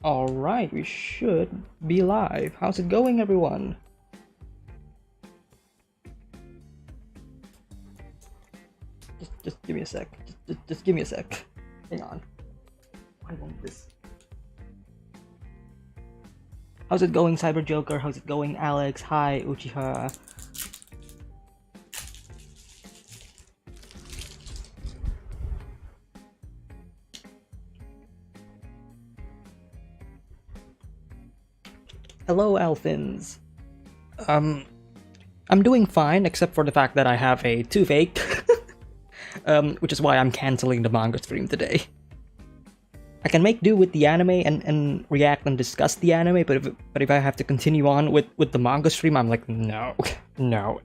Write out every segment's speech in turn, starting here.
Alright, we should be live. How's it going, everyone? Just give me a sec. Just give me a sec. Hang on. I want this. How's it going, Cyber Joker? How's it going, Alex? Hi, Uchiha. Hello, Alphins. I'm doing fine, except for the fact that I have a toothache, which is why I'm canceling the manga stream today. I can make do with the anime and react and discuss the anime, but if I have to continue on with the manga stream, I'm like, no, no,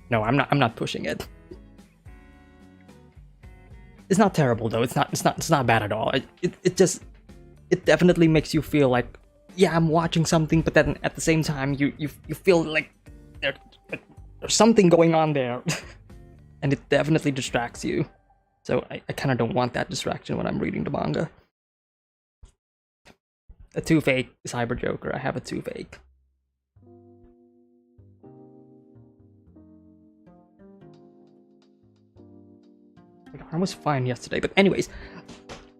no, I'm not pushing it. It's not terrible though. It's not bad at all. It definitely makes you feel like, yeah, I'm watching something, but then at the same time you feel like there's something going on there, and it definitely distracts you. So I kind of don't want that distraction when I'm reading the manga. A toothache, Cyber Joker. I have a toothache. I was fine yesterday, but anyways.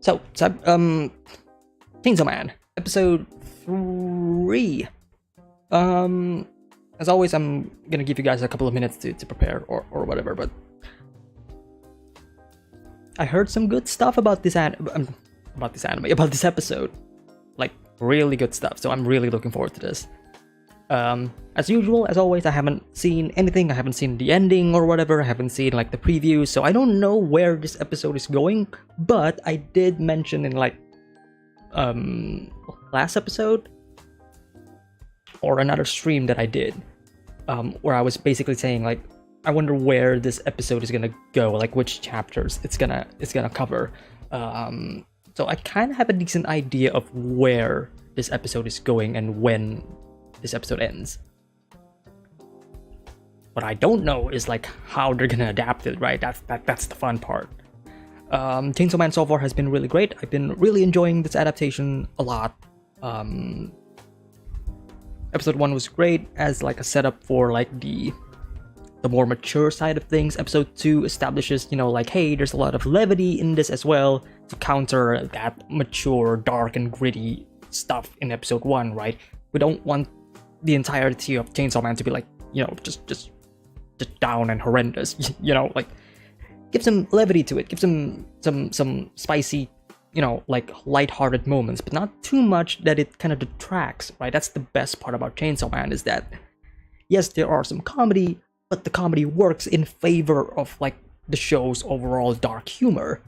So Chainsaw Man, episode 3. As always, I'm gonna give you guys a couple of minutes to prepare or whatever, but I heard some good stuff about this episode, like really good stuff. So I'm really looking forward to this. As usual, as always, I haven't seen anything. I haven't seen the ending or whatever. I haven't seen like the preview, so I don't know where this episode is going. But I did mention in like last episode or another stream that I did, where I was basically saying like, I wonder where this episode is gonna go, like which chapters it's gonna cover. So I kind of have a decent idea of where this episode is going and when this episode ends. What I don't know is like how they're gonna adapt it, right? That's the fun part. Chainsaw Man so far has been really great. I've been really enjoying this adaptation a lot. Episode 1 was great as like a setup for like the more mature side of things. Episode 2 establishes, like, hey, there's a lot of levity in this as well to counter that mature, dark, and gritty stuff in episode 1, right? We don't want the entirety of Chainsaw Man to be like, just down and horrendous, like, give some levity to it, give some spicy, like lighthearted moments, but not too much that it kind of detracts, right? That's the best part about Chainsaw Man, is that, yes, there are some comedy, but the comedy works in favor of like the show's overall dark humor.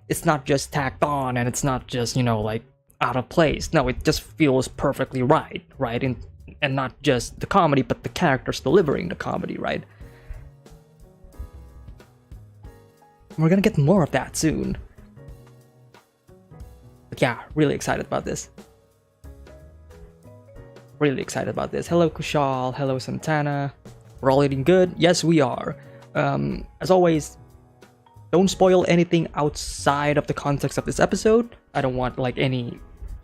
It's not just tacked on, and it's not just, like out of place. No, it just feels perfectly right? And not just the comedy, but the characters delivering the comedy, right? We're gonna get more of that soon. But yeah, really excited about this. Really excited about this. Hello Kushal, hello Santana. We're all eating good? Yes, we are. As always, don't spoil anything outside of the context of this episode. I don't want like any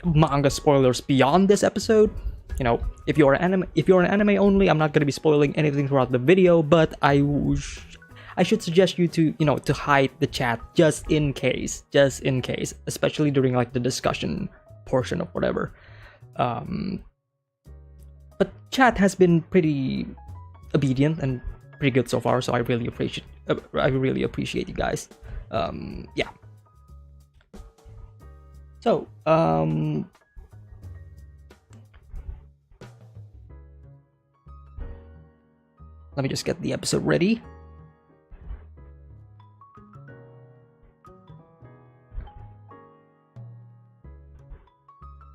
manga spoilers beyond this episode. If you're an anime only, I'm not gonna be spoiling anything throughout the video, but I should suggest you to to hide the chat just in case, especially during like the discussion portion of whatever. But chat has been pretty obedient and pretty good so far, so I really appreciate you guys. Yeah. So let me just get the episode ready.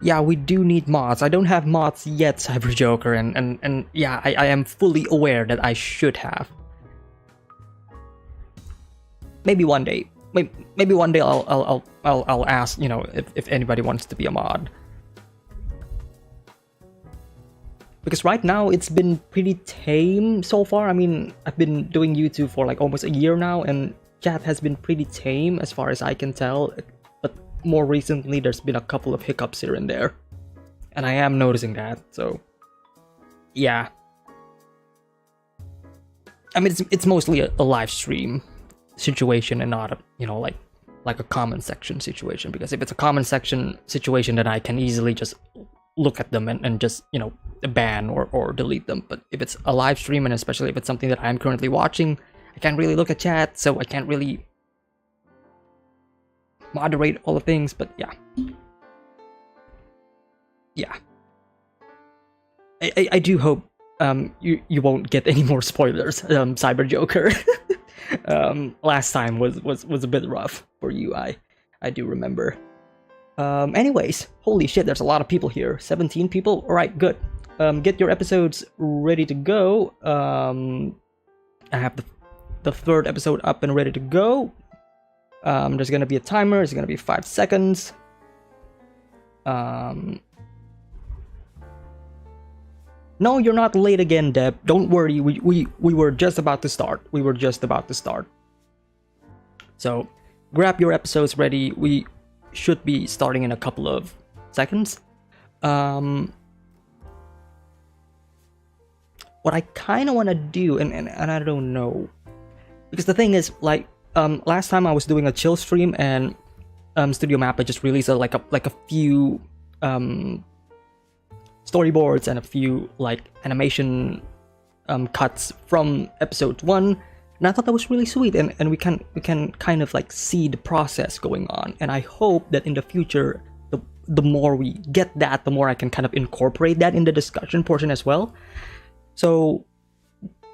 Yeah, we do need mods. I don't have mods yet, Cyber Joker, and yeah, I am fully aware that I should have. Maybe one day. Maybe one day I'll ask, if anybody wants to be a mod. Because right now it's been pretty tame so far. I mean, I've been doing YouTube for like almost a year now, and chat has been pretty tame as far as I can tell. But more recently there's been a couple of hiccups here and there, and I am noticing that. So yeah, I mean it's mostly a live stream situation and not a, you know, like a comment section situation, because if it's a comment section situation then I can easily just look at them and just, you know, ban or delete them. But if it's a live stream, and especially if it's something that I'm currently watching, I can't really look at chat, so I can't really moderate all the things. But yeah, I do hope you won't get any more spoilers, Cyber Joker. Last time was a bit rough for you, I do remember. Anyways, holy shit, there's a lot of people here. 17 people? Alright, good. Get your episodes ready to go. I have the third episode up and ready to go. There's gonna be a timer, it's gonna be 5 seconds. No, you're not late again, Deb. Don't worry, we were just about to start. So, grab your episodes ready. We should be starting in a couple of seconds. What I kind of want to do, and I don't know, because the thing is, like, last time I was doing a chill stream, and Studio Mappa just released like a few storyboards and a few like animation cuts from episode 1, and I thought that was really sweet, and we can kind of like see the process going on, and I hope that in the future the more we get that, the more I can kind of incorporate that in the discussion portion as well. So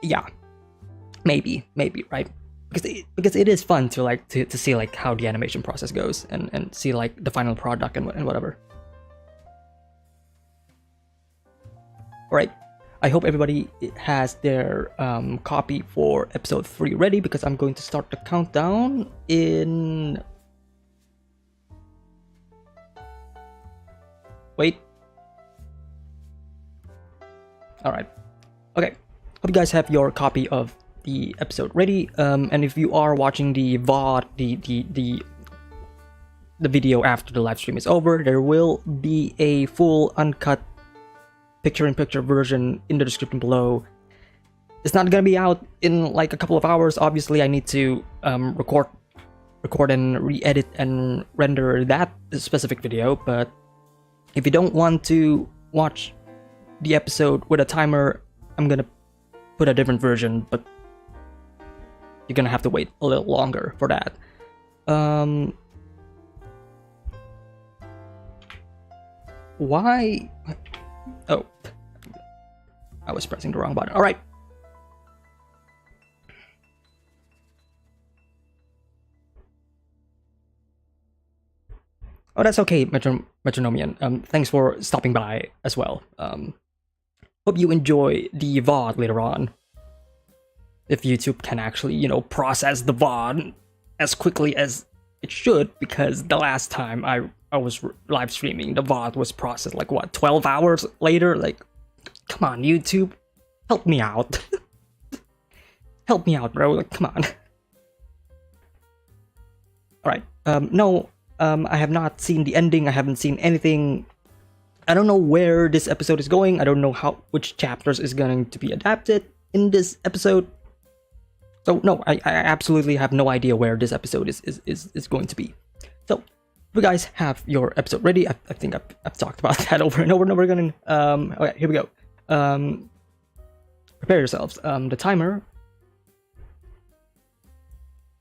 yeah, maybe, right? Because it is fun to like to see like how the animation process goes and see like the final product and whatever. Alright, I hope everybody has their copy for episode 3 ready, because I'm going to start the countdown in... Wait. Alright. Okay. Hope you guys have your copy of the episode ready. And if you are watching the VOD, the video after the live stream is over, there will be a full uncut picture-in-picture version in the description below. It's not gonna be out in like a couple of hours. Obviously, I need to record and re-edit and render that specific video. But if you don't want to watch the episode with a timer, I'm gonna put a different version, but you're gonna have to wait a little longer for that. Why? Oh, I was pressing the wrong button. All right. Oh, that's okay, Metronomian. Thanks for stopping by as well. Hope you enjoy the VOD later on. If YouTube can actually, you know, process the VOD as quickly as it should, because the last time I was live streaming, the VOD was processed like what, 12 hours later? Like, come on, YouTube, help me out. Help me out, bro. Like, come on. All right. No, I have not seen the ending. I haven't seen anything. I don't know where this episode is going. I don't know which chapters is going to be adapted in this episode. So no, I absolutely have no idea where this episode is going to be. So, if you guys have your episode ready, I think I've talked about that over and over and over again. Okay, here we go. Prepare yourselves. The timer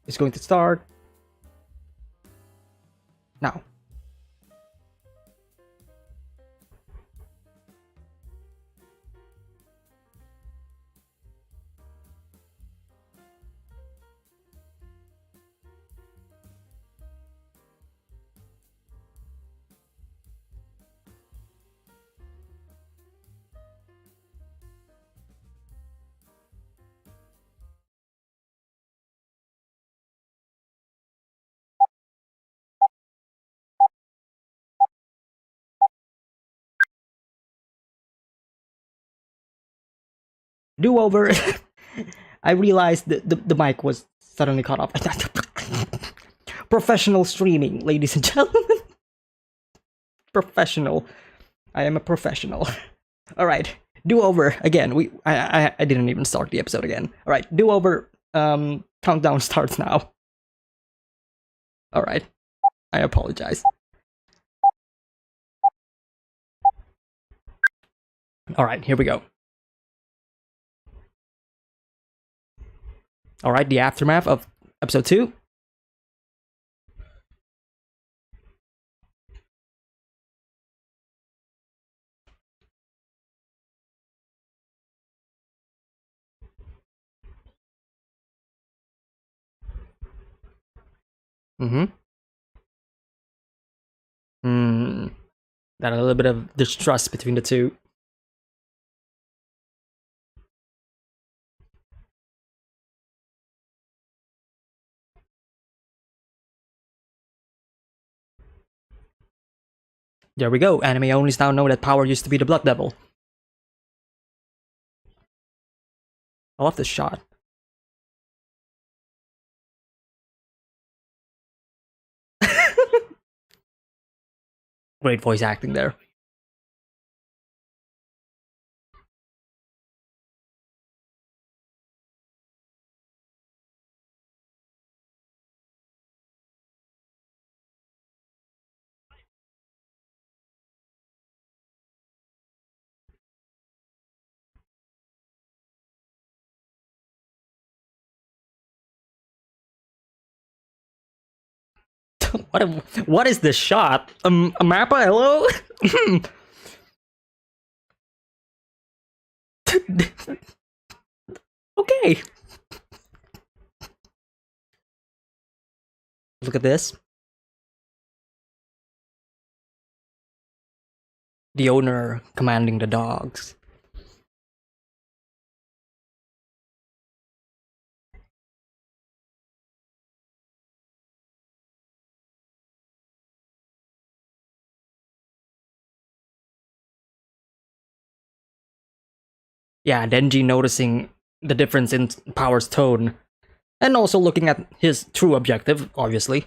is going to start now. Do over. I realized the mic was suddenly cut off. Professional streaming, ladies and gentlemen. Professional. I am a professional. All right, do over again. I didn't even start the episode again. All right, do over. Countdown starts now. All right, I apologize. All right, here we go. All right, the aftermath of episode 2. Mm-hmm. Hmm. That a little bit of distrust between the two. There we go. Anime onlys now know that Power used to be the Blood Devil. I love this shot. Great voice acting there. What is this shot? A mappa? Hello? Okay. Look at this. The owner commanding the dogs. Yeah, Denji noticing the difference in Power's tone, and also looking at his true objective, obviously.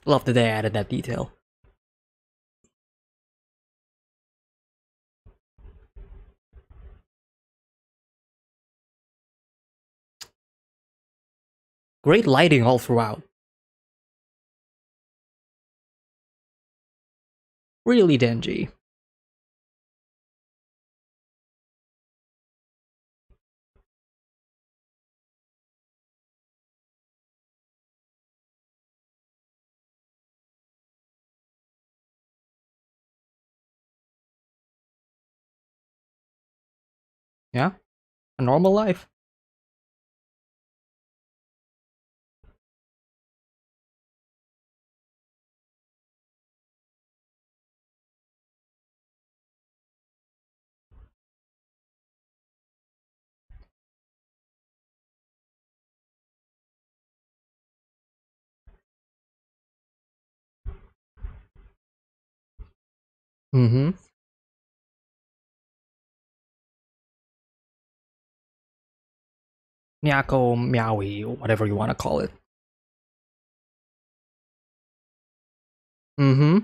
Love that they added that detail. Great lighting all throughout. Really, Denji. Yeah, a normal life. Mm-hmm. Miyako, Meowy, whatever you want to call it. Mm-hmm.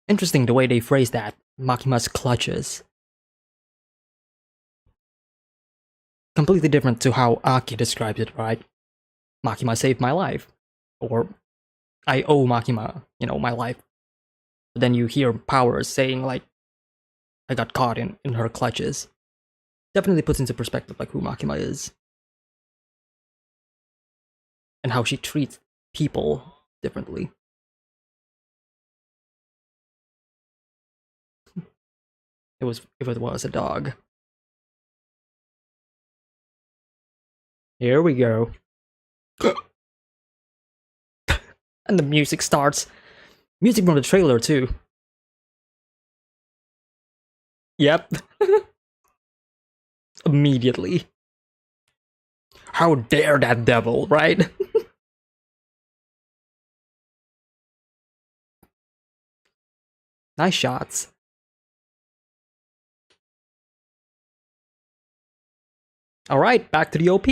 Interesting the way they phrase that. Makima's clutches. Completely different to how Aki describes it, right? Makima saved my life. Or I owe Makima, my life. But then you hear Power saying, like, I got caught in her clutches. Definitely puts into perspective, like, who Makima is. And how she treats people differently. If it was a dog. Here we go. And the music starts. Music from the trailer, too. Yep. Immediately. How dare that devil, right? Nice shots. Alright, back to the OP.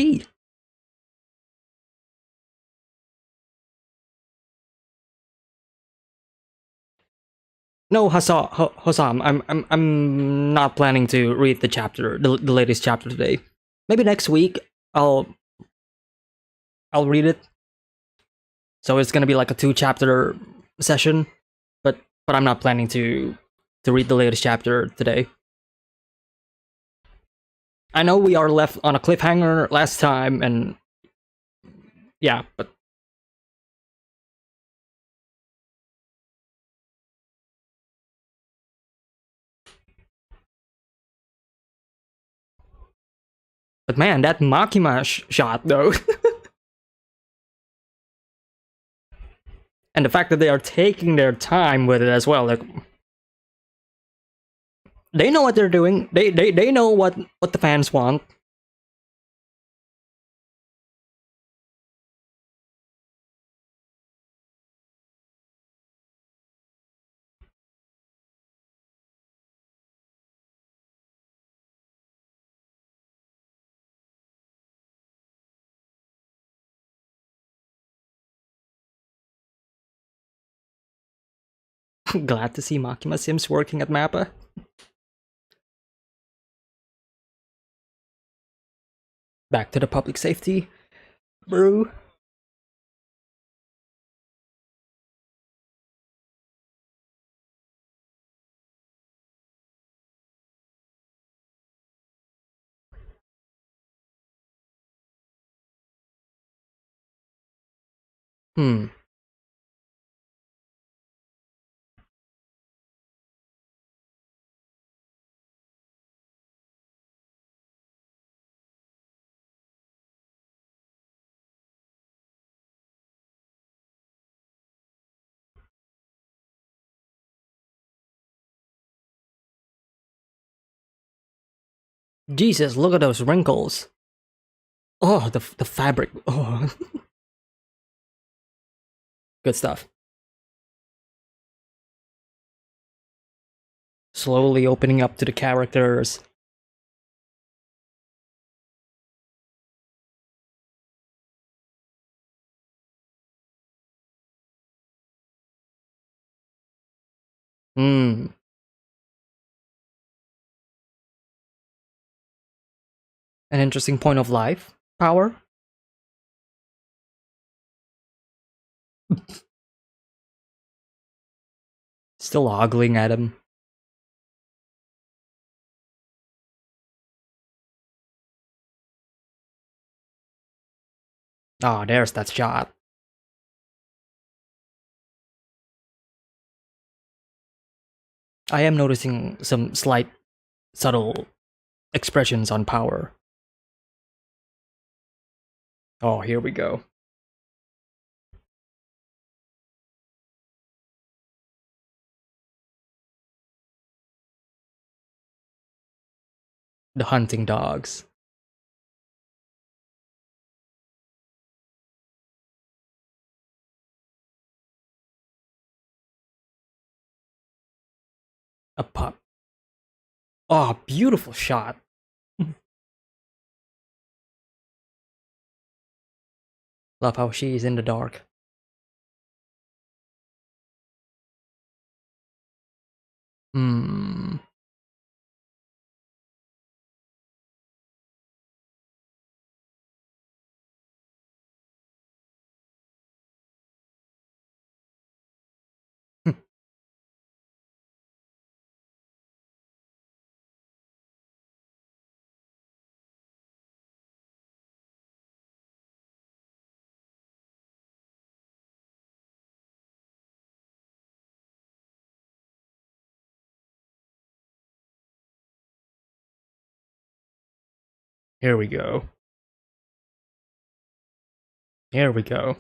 No, Hossam, I'm not planning to read the latest chapter today. Maybe next week I'll I'll read it. So it's gonna be like a 2 chapter session, but I'm not planning to read the latest chapter today. I know we are left on a cliffhanger last time, and yeah, but man, that Makima shot though, and the fact that they are taking their time with it as well, like they know what they're doing. They know what the fans want. Glad to see Makima Sims working at Mappa. Back to the public safety, bro. Hmm. Jesus, look at those wrinkles. Oh, the fabric. Oh, good stuff. Slowly opening up to the characters. Hmm. An interesting point of life. Power. Still ogling at him. Ah, oh, there's that shot. I am noticing some slight, subtle expressions on power. Oh, here we go. The hunting dogs. A pup. Oh, beautiful shot. Love how she's in the dark. Hmm. Here we go. Here we go.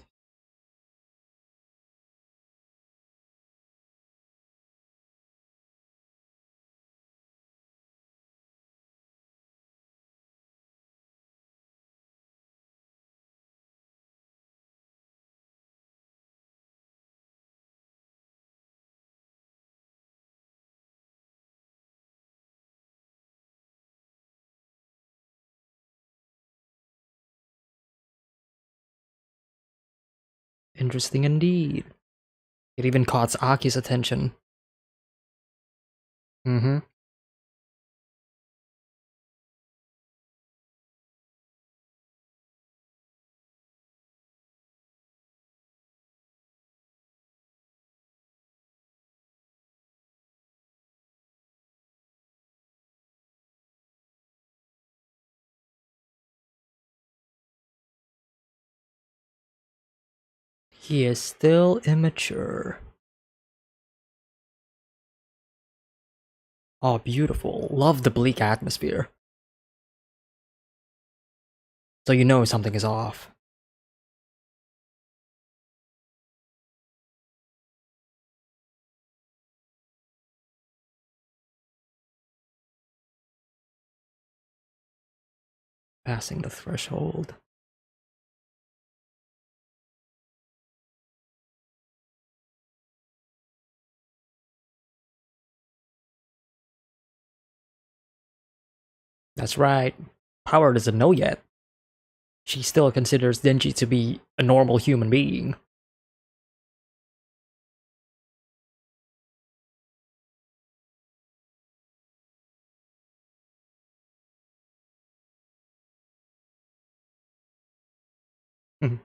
Interesting indeed. It even caught Aki's attention. Mm-hmm. He is still immature. Oh, beautiful. Love the bleak atmosphere. So you know something is off. Passing the threshold. That's right. Power doesn't know yet. She still considers Denji to be a normal human being. Mhm.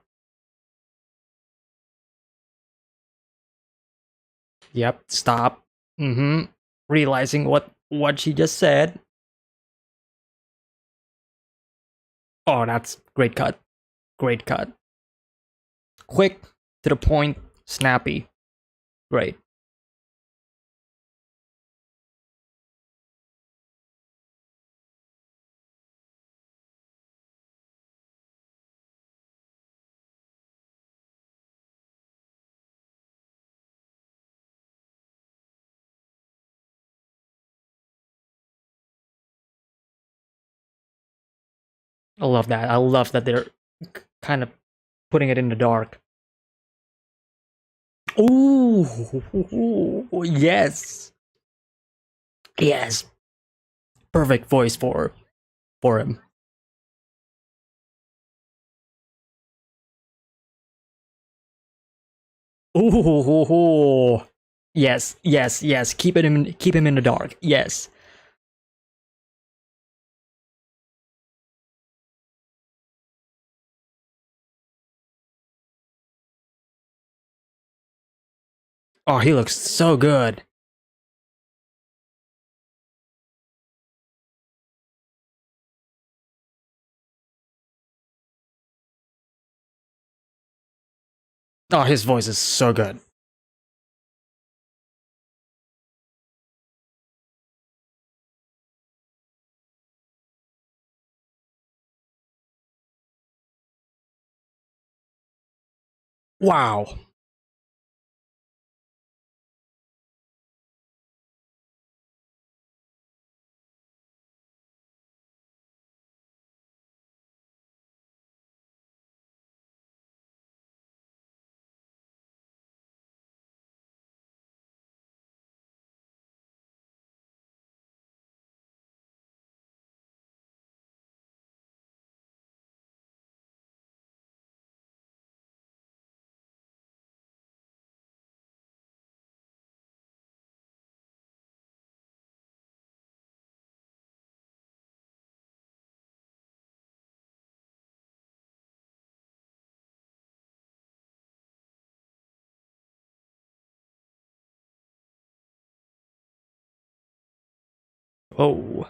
Yep, stop. Mm-hmm. Realizing what she just said. Oh, that's great cut. Great cut. Quick, to the point, snappy. Great. I love that. I love that they're kind of putting it in the dark. Ooh, yes, yes. Perfect voice for him. Ooh, yes, yes, yes. Keep him in the dark. Yes. Oh, he looks so good. Oh, his voice is so good. Wow. Oh,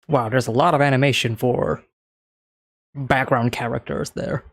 wow. There's a lot of animation for background characters there.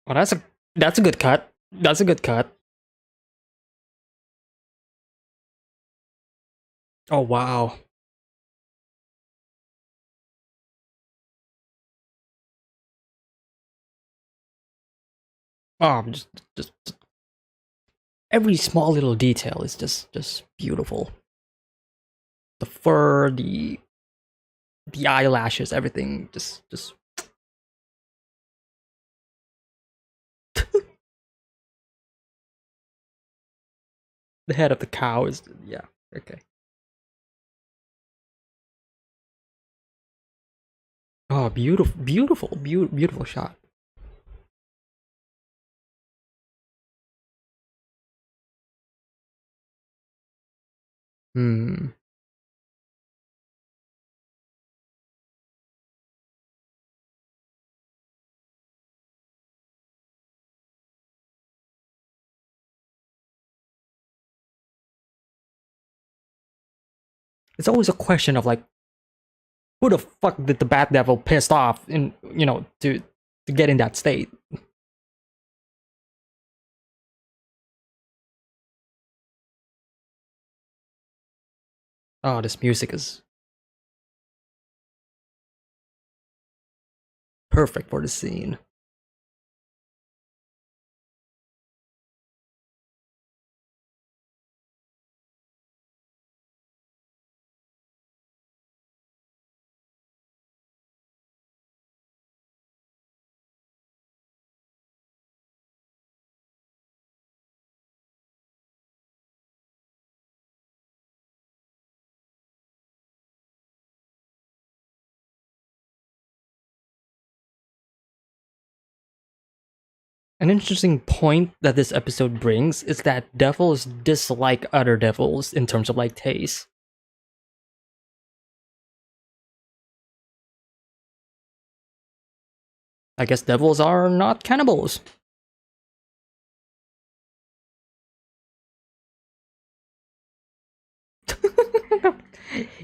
Oh, that's a good cut. That's a good cut. Oh wow. Oh, just every small little detail is just beautiful. The fur, the eyelashes, everything just the head of the cow is yeah, okay. Oh, beautiful shot. Hmm. It's always a question of like, who the fuck did the Bat Devil pissed off in to get in that state? Oh, this music is perfect for the scene. An interesting point that this episode brings is that devils dislike other devils in terms of like taste. I guess devils are not cannibals.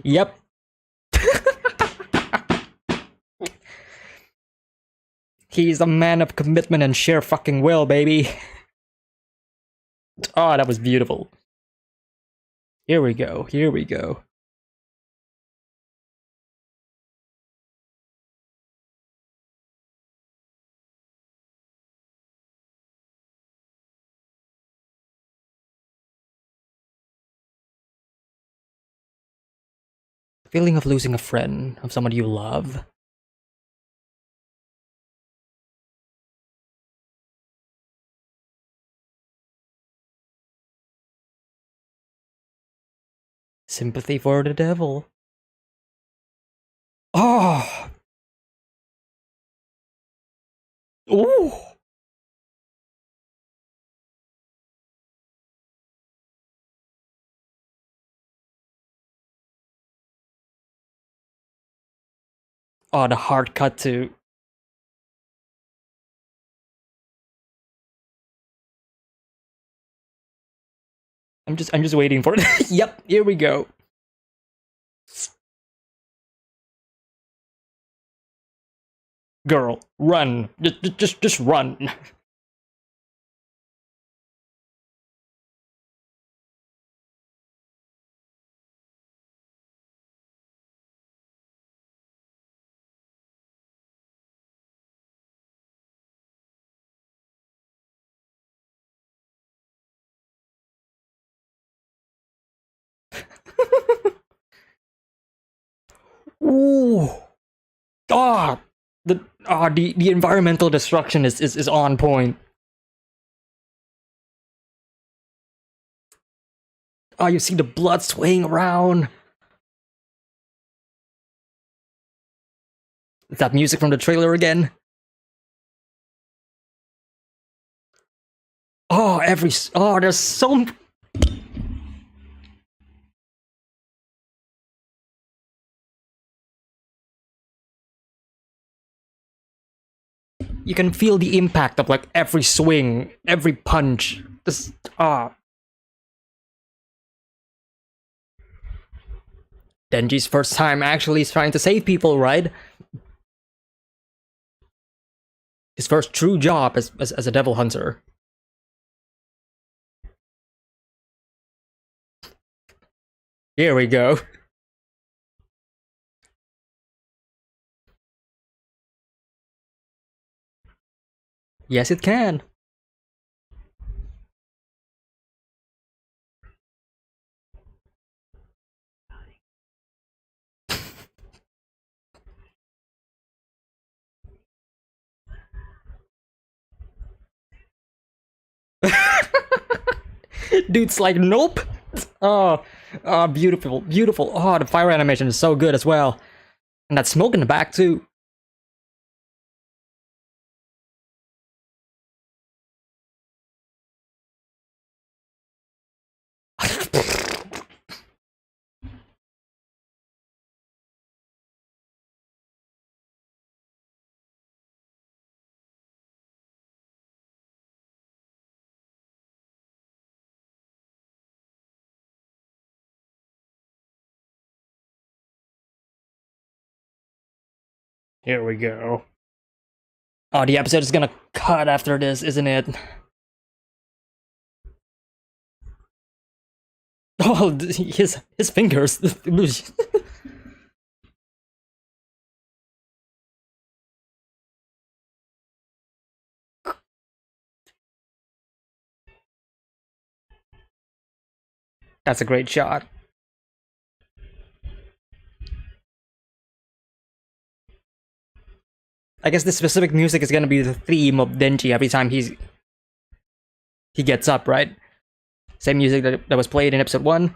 Yep. He's a man of commitment and sheer fucking will, baby. Oh, that was beautiful. Here we go. Here we go. Feeling of losing a friend, of somebody you love. Sympathy for the devil. Oh! Ooh! Oh, the hard cut to. I'm just waiting for it. Yep, here we go. Girl, run. Just run. Ooh. Ah, the environmental destruction is on point. Oh, you see the blood swaying around. Is that music from the trailer again? Oh, there's so. You can feel the impact of like every swing, every punch. Just Denji's first time actually is trying to save people, right? His first true job as a devil hunter. Here we go. Yes, it can. Dude's like, nope. Oh, oh, beautiful, beautiful. Oh, the fire animation is so good as well. And that smoke in the back, too. Here we go. Oh, the episode is gonna cut after this, isn't it? Oh, his fingers. That's a great shot. I guess the specific music is gonna be the theme of Denji every time he gets up, right? Same music that was played in episode 1.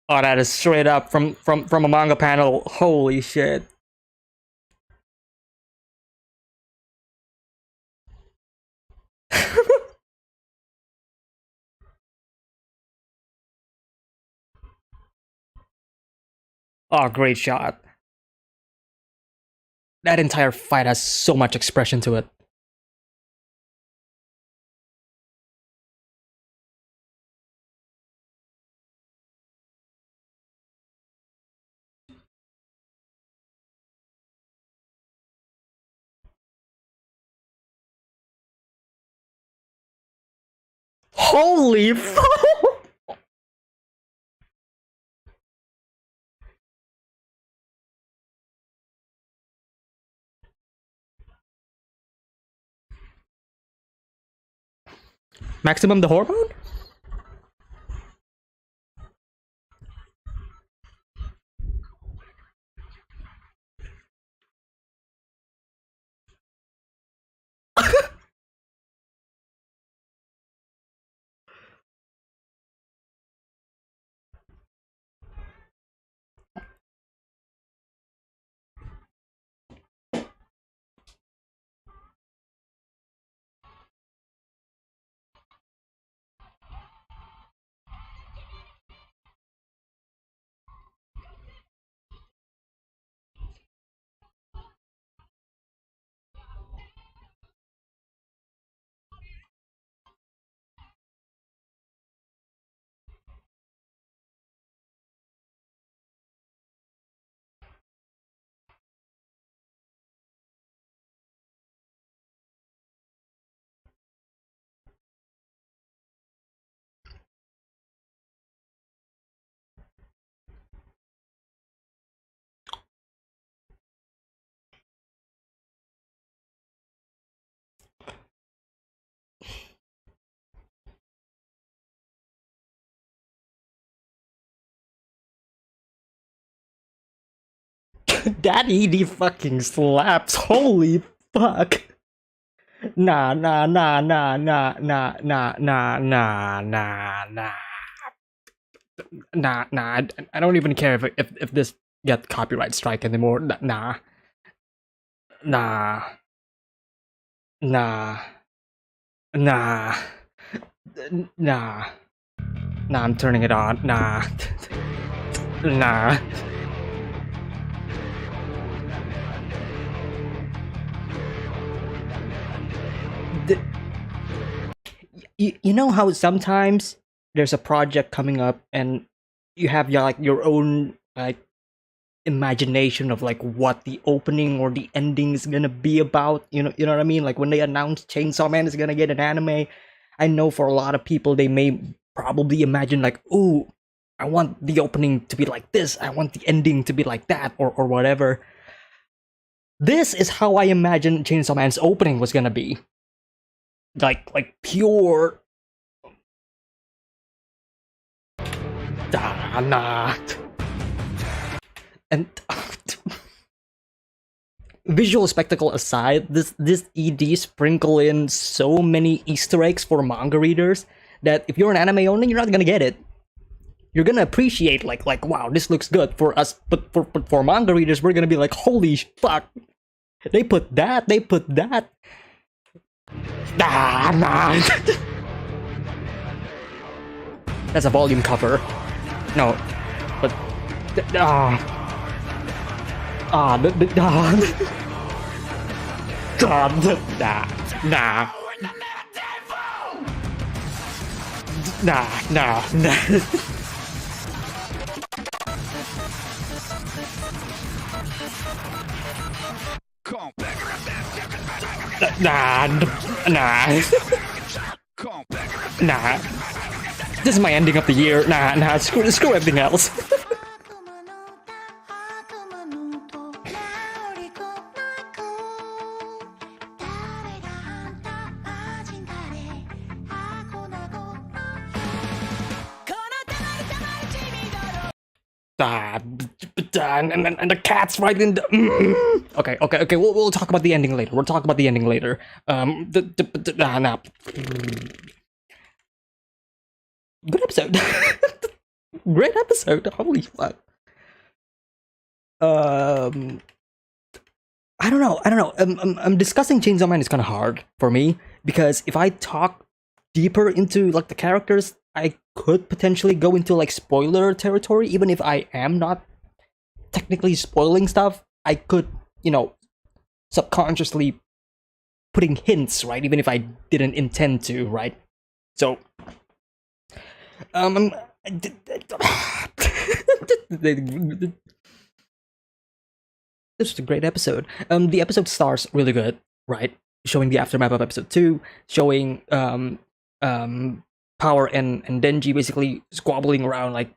Oh, that is straight up from a manga panel. Holy shit. Oh, great shot. That entire fight has so much expression to it. Holy fuck! Maximum the hormone? That ED fucking slaps. Holy fuck. Nah, nah, nah, nah, nah, nah, nah, nah, nah, nah, nah. Nah, nah. I don't even care if this get copyright strike anymore. Nah. Nah. Nah. Nah. Nah. Nah, I'm turning it on. Nah. Nah. The, you know how sometimes there's a project coming up and you have your like your own like imagination of like what the opening or the ending is gonna be about. You know what I mean? Like when they announced Chainsaw Man is gonna get an anime, I know for a lot of people they may probably imagine like, ooh, I want the opening to be like this, I want the ending to be like that, or whatever. This is how I imagine Chainsaw Man's opening was gonna be. Like pure nah. And visual spectacle aside, this ED sprinkle in so many Easter eggs for manga readers that if you're an anime only, you're not gonna get it. You're gonna appreciate like wow, this looks good for us, but for manga readers, we're gonna be like, holy fuck, they put that. Nah. That's a volume cover. No, but God, nah. Nah. Nah. This is my ending of the year. Nah. Screw everything else. And the cat's right in the. Okay. We'll talk about the ending later. Nah. Good episode. Great episode. Holy fuck. I don't know. I'm discussing Chainsaw Man is kind of hard for me because if I talk deeper into like the characters, I could potentially go into like spoiler territory. Even if I am not technically spoiling stuff, I could, subconsciously putting hints, right? Even if I didn't intend to, right? So, this was a great episode. The episode starts really good, right? Showing the aftermath of episode 2, showing Power and Denji basically squabbling around like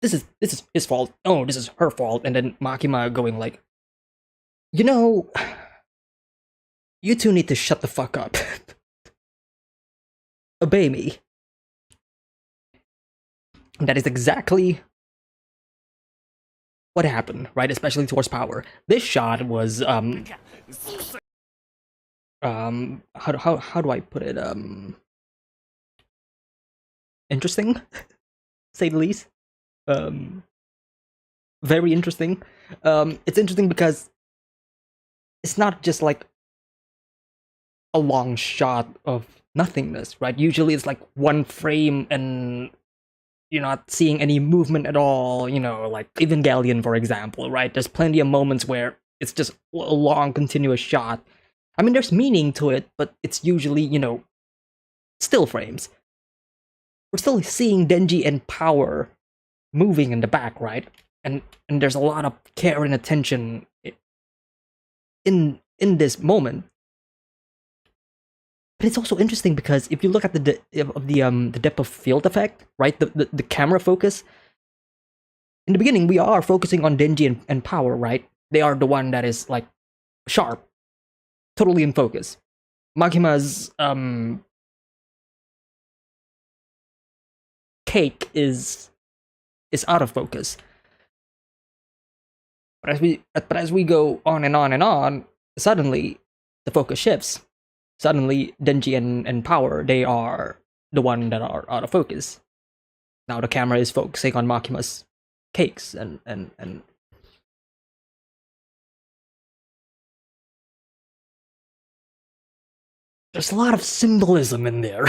this is his fault. Oh, this is her fault, and then Makima going like, you two need to shut the fuck up. Obey me. And that is exactly what happened, right? Especially towards Power. This shot was how do I put it? Interesting, say the least. Very interesting. It's interesting because it's not just like a long shot of nothingness, right? Usually it's like one frame and you're not seeing any movement at all, like Evangelion, for example, right? There's plenty of moments where it's just a long, continuous shot. I mean, there's meaning to it, but it's usually, still frames. We're still seeing Denji and Power moving in the back, right? And there's a lot of care and attention in this moment. But it's also interesting because if you look at the depth of field effect, right? The camera focus. In the beginning, we are focusing on Denji and Power, right? They are the one that is like sharp, totally in focus. Makima's cake is out of focus. But as we go on and on, suddenly the focus shifts. Suddenly Denji and Power, they are the one that are out of focus. Now the camera is focusing on Makima's cakes and there's a lot of symbolism in there.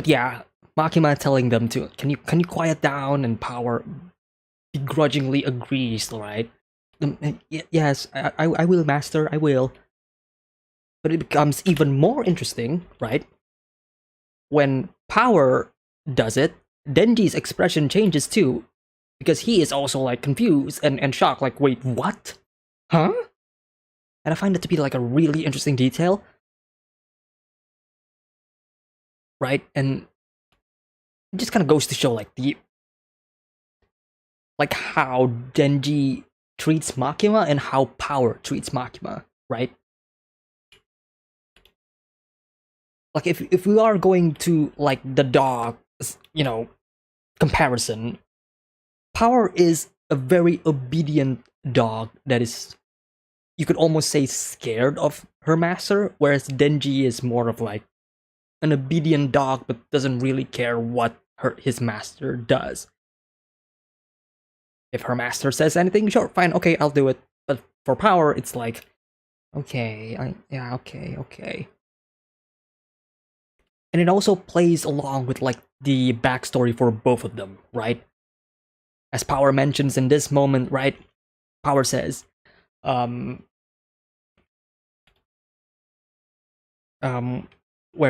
But yeah, Makima telling them to can you quiet down, and Power begrudgingly agrees, right? Yes, I will, master, I will. But it becomes even more interesting, right? When Power does it, Denji's expression changes too, because he is also like confused and shocked, like, wait, what? Huh? And I find it to be like a really interesting detail, right? And it just kind of goes to show like how Denji treats Makima and how Power treats Makima, right? Like if we are going to like the dog, comparison, Power is a very obedient dog that is, you could almost say, scared of her master, whereas Denji is more of like an obedient dog but doesn't really care what his master does. If her master says anything, sure, fine, okay, I'll do it. But for Power, it's like, okay, yeah, okay. And it also plays along with like the backstory for both of them, right? As Power mentions in this moment, right? Power says, where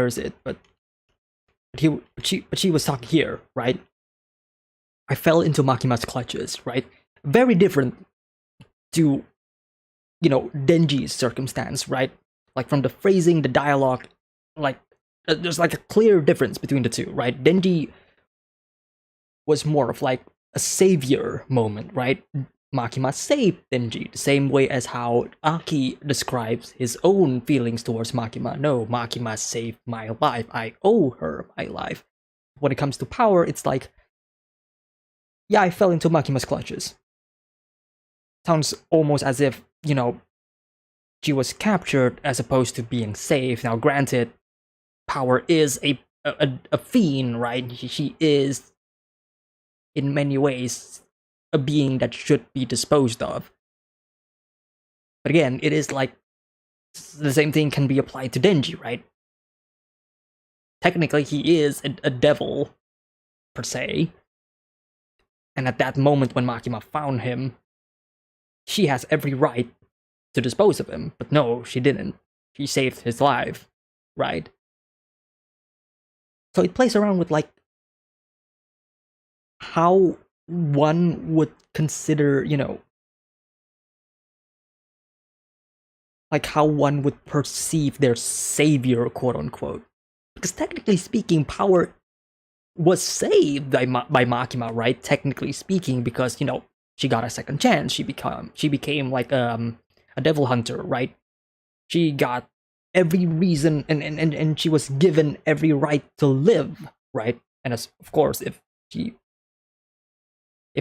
is it? But she was talking here, right? I fell into Makima's clutches, right? Very different to, Denji's circumstance, right? Like from the phrasing, the dialogue, like there's like a clear difference between the two, right? Denji was more of like a savior moment, right? Makima saved Denji, the same way as how Aki describes his own feelings towards Makima. No, Makima saved my life. I owe her my life. When it comes to Power, it's like, yeah, I fell into Makima's clutches. Sounds almost as if, she was captured as opposed to being saved. Now, granted, Power is a fiend, right? She is, in many ways, a being that should be disposed of. But again, it is like the same thing can be applied to Denji, right? Technically, he is a devil, per se. And at that moment when Makima found him, she has every right to dispose of him. But no, she didn't. She saved his life, right? So it plays around with like how one would consider, like how one would perceive their savior, quote unquote. Because technically speaking, Power was saved by Makima, right? Technically speaking, because she got a second chance. She became like a devil hunter, right? She got every reason, and she was given every right to live, right? And as of course, if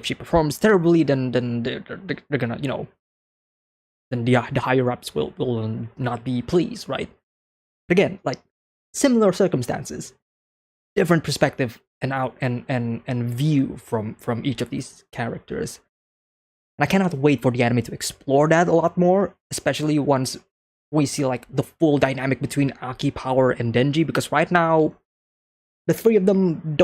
she performs terribly, then they're gonna, then the higher ups will not be pleased, right? But again, like similar circumstances, different perspective and view from each of these characters. And I cannot wait for the anime to explore that a lot more, especially once we see like the full dynamic between Aki, Power, and Denji, because right now the three of them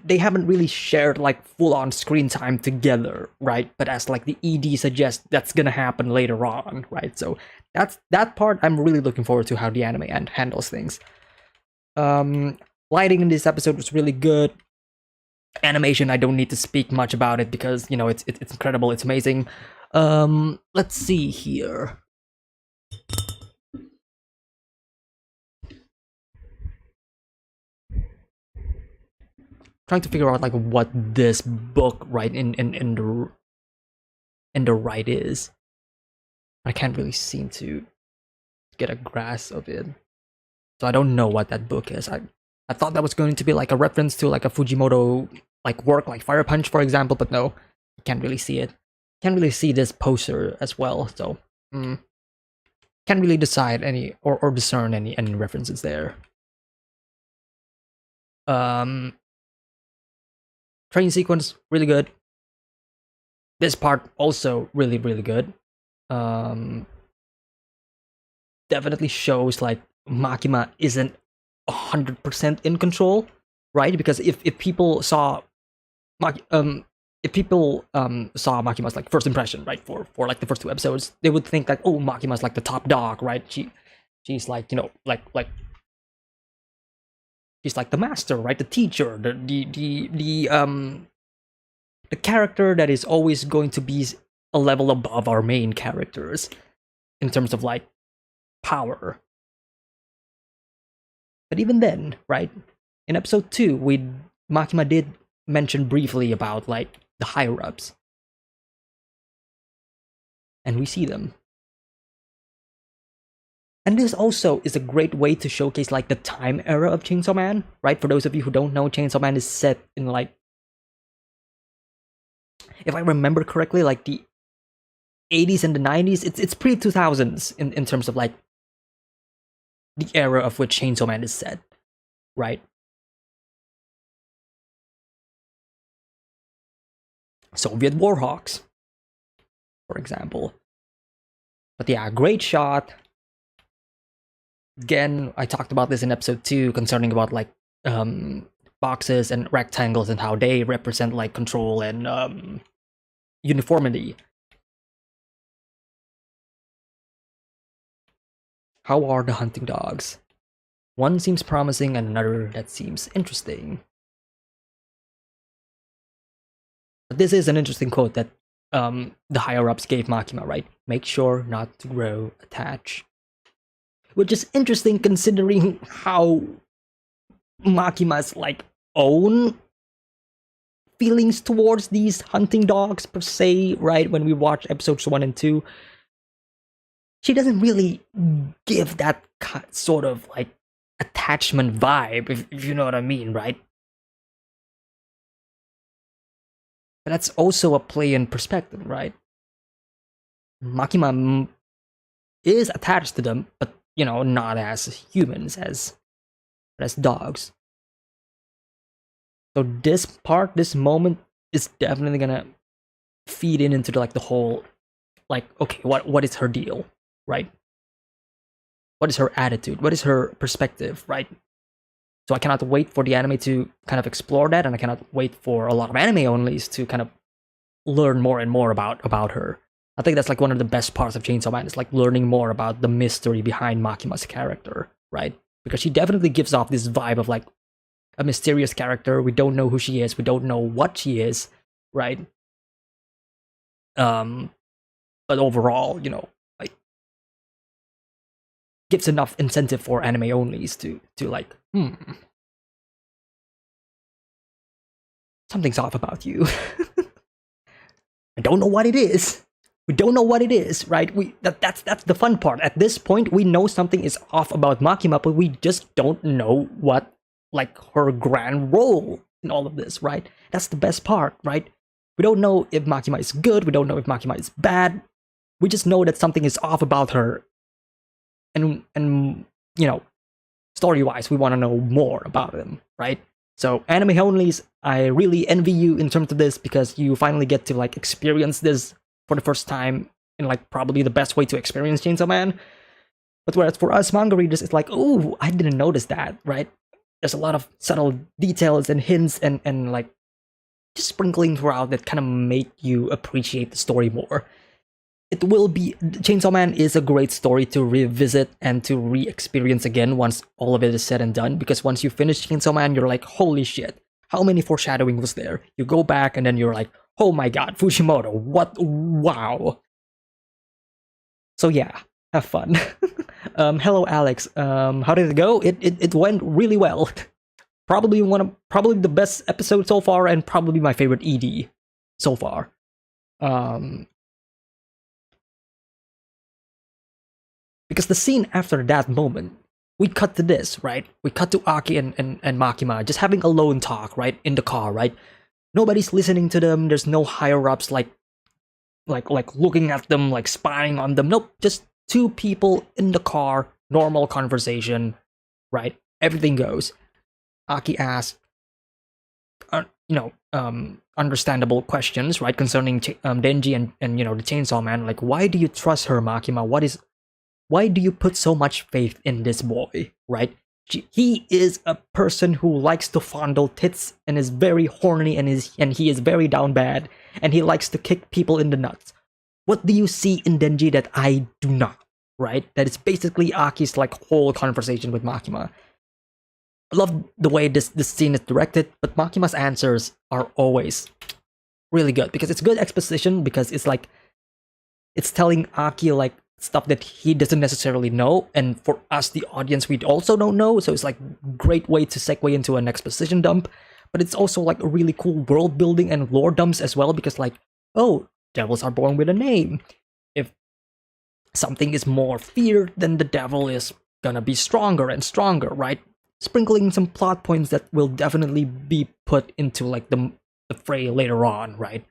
they haven't really shared like full-on screen time together, right? But as like the ED suggests, that's gonna happen later on, right? So that part I'm really looking forward to how the anime handles things. Lighting in this episode was really good. Animation, I don't need to speak much about it because it's incredible, it's amazing. Let's see here. Trying to figure out like what this book, right, in the right is. I can't really seem to get a grasp of it, so I don't know what that book is. I thought that was going to be like a reference to like a Fujimoto like work, like Fire Punch, for example, but no, you can't really see it. Can't really see this poster as well, so can't really decide any or discern any references there. Train sequence really good. This part also really good. Definitely shows like Makima isn't 100% in control, right? Because if people saw if people saw Makima's like first impression, right, for like the first two episodes, they would think like, oh, Makima's like the top dog, right? She's like, you know, like she's like the master, right? The teacher, the character that is always going to be a level above our main characters in terms of like power. But even then, right? In episode 2, Makima did mention briefly about like the higher ups. And we see them. And this also is a great way to showcase like the time era of Chainsaw Man, right? For those of you who don't know, Chainsaw Man is set in like, if I remember correctly, like the 80s and the 90s. It's pre-2000s in terms of like the era of which Chainsaw Man is set, right? Soviet Warhawks, for example. But yeah, great shot. Again, I talked about this in episode 2 concerning about like boxes and rectangles and how they represent like control and uniformity. How are the hunting dogs? One seems promising and another that seems interesting. But this is an interesting quote that the higher-ups gave Makima, right? Make sure not to grow attached. Which is interesting considering how Makima's like own feelings towards these hunting dogs per se, right? When we watch episodes 1 and 2, she doesn't really give that sort of like attachment vibe, if you know what I mean, right? But that's also a play in perspective, right? Makima is attached to them, but you know, not as humans, as dogs. So this moment is definitely gonna feed into the, like the whole, like, okay, what is her deal, right? What is her attitude? What is her perspective, right? So I cannot wait for the anime to kind of explore that, and I cannot wait for a lot of anime onlys to kind of learn more and more about her. I think that's like one of the best parts of Chainsaw Man, is like learning more about the mystery behind Makima's character, right? Because she definitely gives off this vibe of like a mysterious character. We don't know who she is. We don't know what she is, right? But overall, you know, like gives enough incentive for anime onlys to like, something's off about you. I don't know what it is. We don't know what it is, right? That's the fun part. At this point, we know something is off about Makima, but we just don't know what, like, her grand role in all of this, right? That's the best part, right? We don't know if Makima is good. We don't know if Makima is bad. We just know that something is off about her. And you know, story-wise, we want to know more about them, right? So anime onlys, I really envy you in terms of this, because you finally get to like experience this for the first time in like probably the best way to experience Chainsaw Man. But whereas for us manga readers, it's like, oh, I didn't notice that, right? There's a lot of subtle details and hints and like just sprinkling throughout that kind of make you appreciate the story more. It will be, Chainsaw Man is a great story to revisit and to re-experience again once all of it is said and done, because once you finish Chainsaw Man, you're like, holy shit, how many foreshadowing was there? You go back and then you're like, oh my god, Fujimoto, what, wow. So yeah, have fun. Hello Alex, how did it go? It went really well. Probably the best episode so far, and probably my favorite ED so far. Because the scene after that moment, we cut to this, right? We cut to Aki and Makima just having a lone talk, right? In the car, right? Nobody's listening to them. There's no higher-ups like looking at them, like spying on them. Nope, just two people in the car, normal conversation, right? Everything goes. Aki asks, understandable questions, right? Concerning Denji and you know, the Chainsaw Man. Like, why do you trust her, Makima? Why do you put so much faith in this boy, right? he is a person who likes to fondle tits and is very horny and he is very down bad and he likes to kick people in the nuts. What do you see in Denji that I do not? Right? That is basically Aki's like whole conversation with Makima. I love the way this scene is directed, but Makima's answers are always really good because it's good exposition because it's like it's telling Aki like stuff that he doesn't necessarily know, and for us the audience we also don't know, so it's like great way to segue into an exposition dump. But it's also like a really cool world building and lore dumps as well because like, oh, devils are born with a name. If something is more feared, then the devil is gonna be stronger and stronger, right? Sprinkling some plot points that will definitely be put into like the fray later on, right?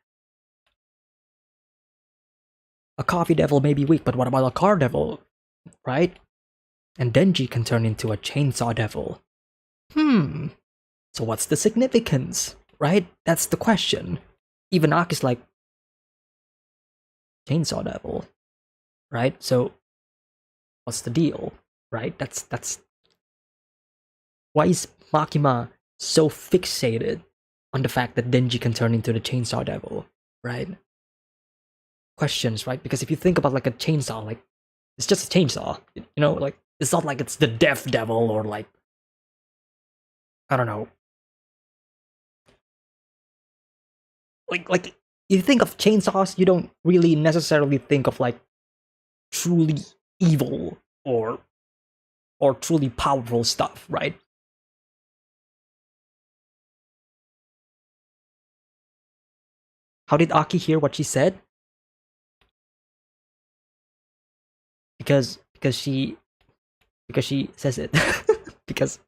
A coffee devil may be weak, but what about a car devil, right? And Denji can turn into a chainsaw devil. So what's the significance, right? That's the question. Even Aki's like, chainsaw devil, right? So what's the deal, right? That's why is Makima so fixated on the fact that Denji can turn into the chainsaw devil, right? Questions, right? Because if you think about like a chainsaw, like it's just a chainsaw, you know, like it's not like it's the death devil or like I don't know. Like you think of chainsaws, you don't really necessarily think of like truly evil or truly powerful stuff, right? How did Aki hear what she said? Because she says it. Because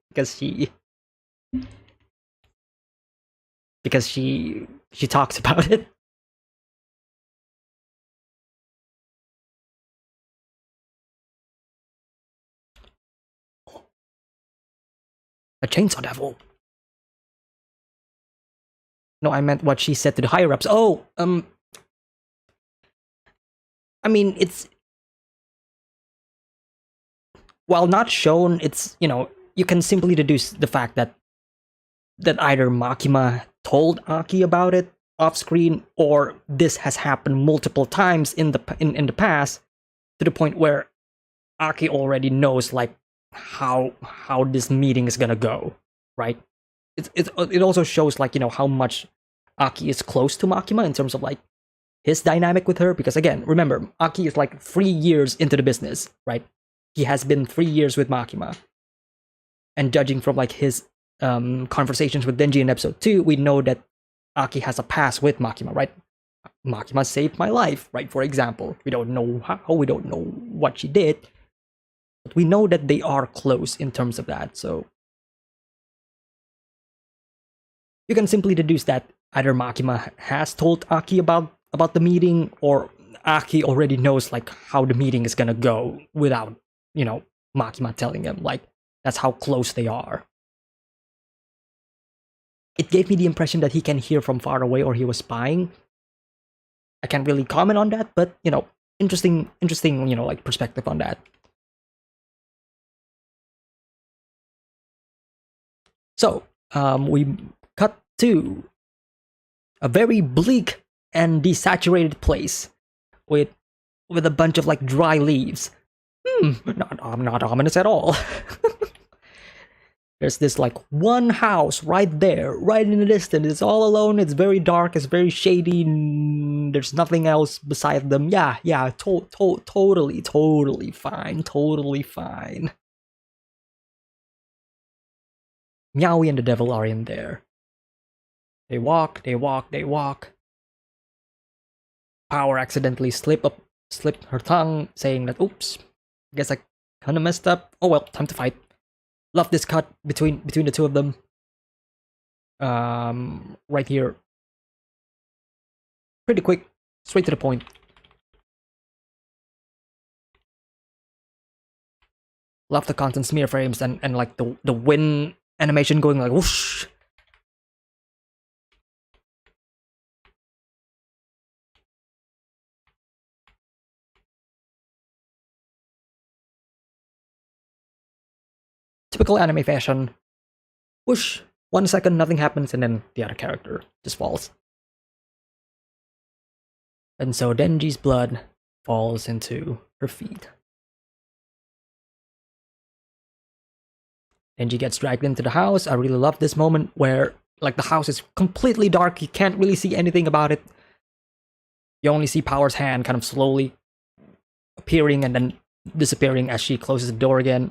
she talks about it. A chainsaw devil. No, I meant what she said to the higher ups. Oh, I mean, it's while not shown, it's you can simply deduce the fact that either Makima told Aki about it off screen, or this has happened multiple times in the past to the point where Aki already knows like how this meeting is gonna go, right? It also shows like how much Aki is close to Makima in terms of like his dynamic with her, because again, remember, Aki is like 3 years into the business, right? He has been 3 years with Makima, and judging from like his conversations with Denji in episode 2, we know that Aki has a past with Makima, right? Makima saved my life, right? For example, we don't know how, we don't know what she did, but we know that they are close in terms of that. So you can simply deduce that either Makima has told Aki about the meeting, or Aki already knows like how the meeting is gonna go without Makima telling him. Like that's how close they are. It gave me the impression that he can hear from far away or he was spying. I can't really comment on that, but interesting, like perspective on that. So, we cut to a very bleak and desaturated place with a bunch of like dry leaves. Not ominous at all. There's this like one house right there, right in the distance. It's all alone. It's very dark. It's very shady. There's nothing else beside them. Yeah, totally fine. Totally fine. Meowy and the devil are in there. They walk. Power accidentally slip her tongue, saying that, "Oops, guess I kind of messed up. Oh well, time to fight." Love this cut between the two of them. Right here, pretty quick, straight to the point. Love the constant smear frames and like the wind animation going like whoosh. Typical anime fashion. Whoosh, 1 second, nothing happens, and then the other character just falls. And so Denji's blood falls into her feet. Denji gets dragged into the house. I really love this moment where, like, the house is completely dark. You can't really see anything about it. You only see Power's hand kind of slowly appearing and then disappearing as she closes the door again.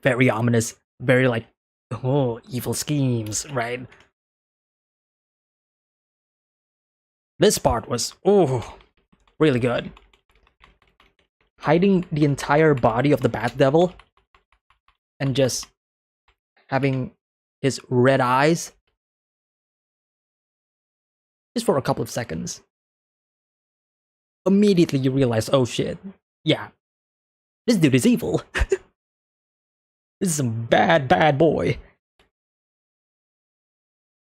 Very ominous. Very, like, oh, evil schemes, right? This part was, oh, really good. Hiding the entire body of the Bat Devil and just having his red eyes just for a couple of seconds. Immediately you realize, oh shit, yeah, this dude is evil. This is some bad boy.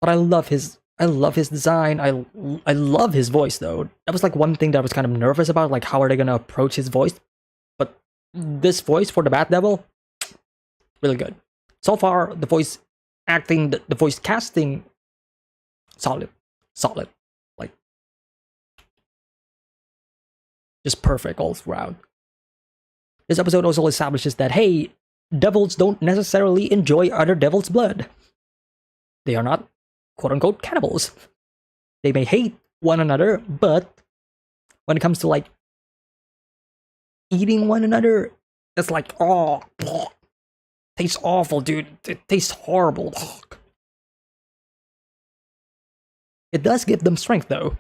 But I love his design. I love his voice though. That was like one thing that I was kind of nervous about, like how are they gonna approach his voice? But this voice for the Bat Devil, really good. So far, the voice acting, the voice casting, solid. Like, just perfect all throughout. This episode also establishes that, hey, devils don't necessarily enjoy other devils' blood. They are not, quote-unquote, cannibals. They may hate one another, but when it comes to, like, eating one another, it's like, oh, tastes awful, dude. It tastes horrible. It does give them strength, though.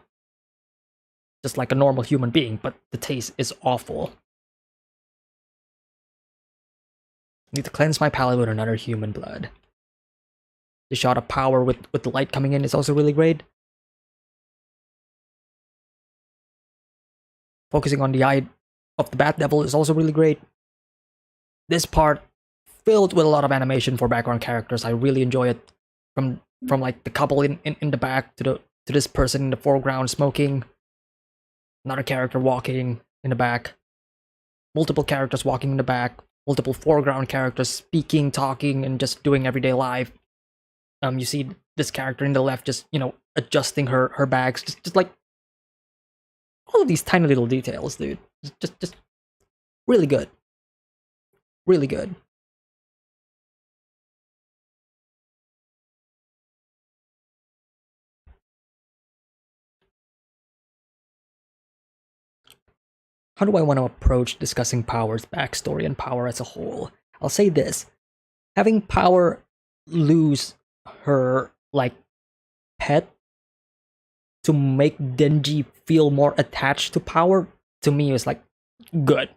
Just like a normal human being, but the taste is awful. Need to cleanse my palate with another human blood. The shot of Power with the light coming in is also really great. Focusing on the eye of the Bat Devil is also really great. This part filled with a lot of animation for background characters. I really enjoy it. From like the couple in the back to this person in the foreground smoking. Another character walking in the back. Multiple characters walking in the back. Multiple foreground characters speaking, talking, and just doing everyday life. You see this character in the left just, you know, adjusting her bags. Just like all of these tiny little details, dude. Just really good. Really good. How do I want to approach discussing Power's backstory and Power as a whole? I'll say this. Having Power lose her, like, pet to make Denji feel more attached to Power, to me, is like, good.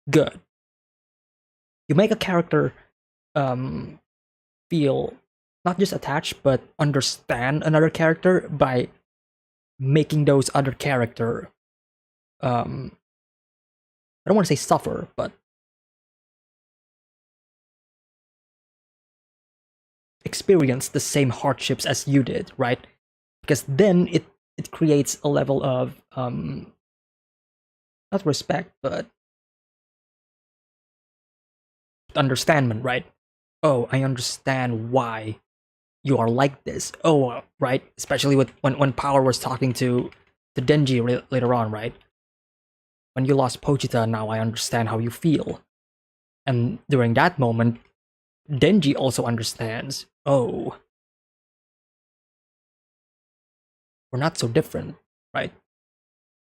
Good. You make a character feel not just attached, but understand another character by making those other character I don't want to say suffer, but experience the same hardships as you did, right? Because then it creates a level of not respect, but understanding, right? Oh, I understand why you are like this. Oh, right? Especially with when Power was talking to Denji later on, right? When you lost Pochita, now I understand how you feel. And during that moment, Denji also understands, oh, we're not so different, right?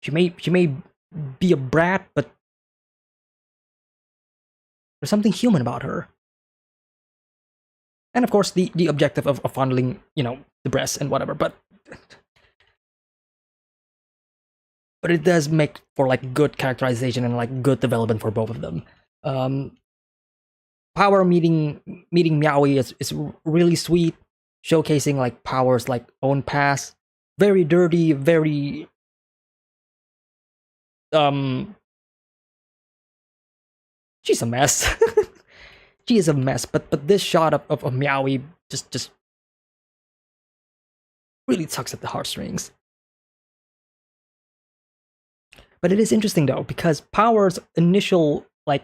She may be a brat, but there's something human about her. And of course, the objective of fondling, you know, the breasts and whatever, but it does make for like good characterization and like good development for both of them. Power meeting Meowy is really sweet, showcasing like Power's like own past. Very dirty, very she's a mess. She is a mess, but this shot of Meowy just really tugs at the heartstrings. But it is interesting though, because Power's initial like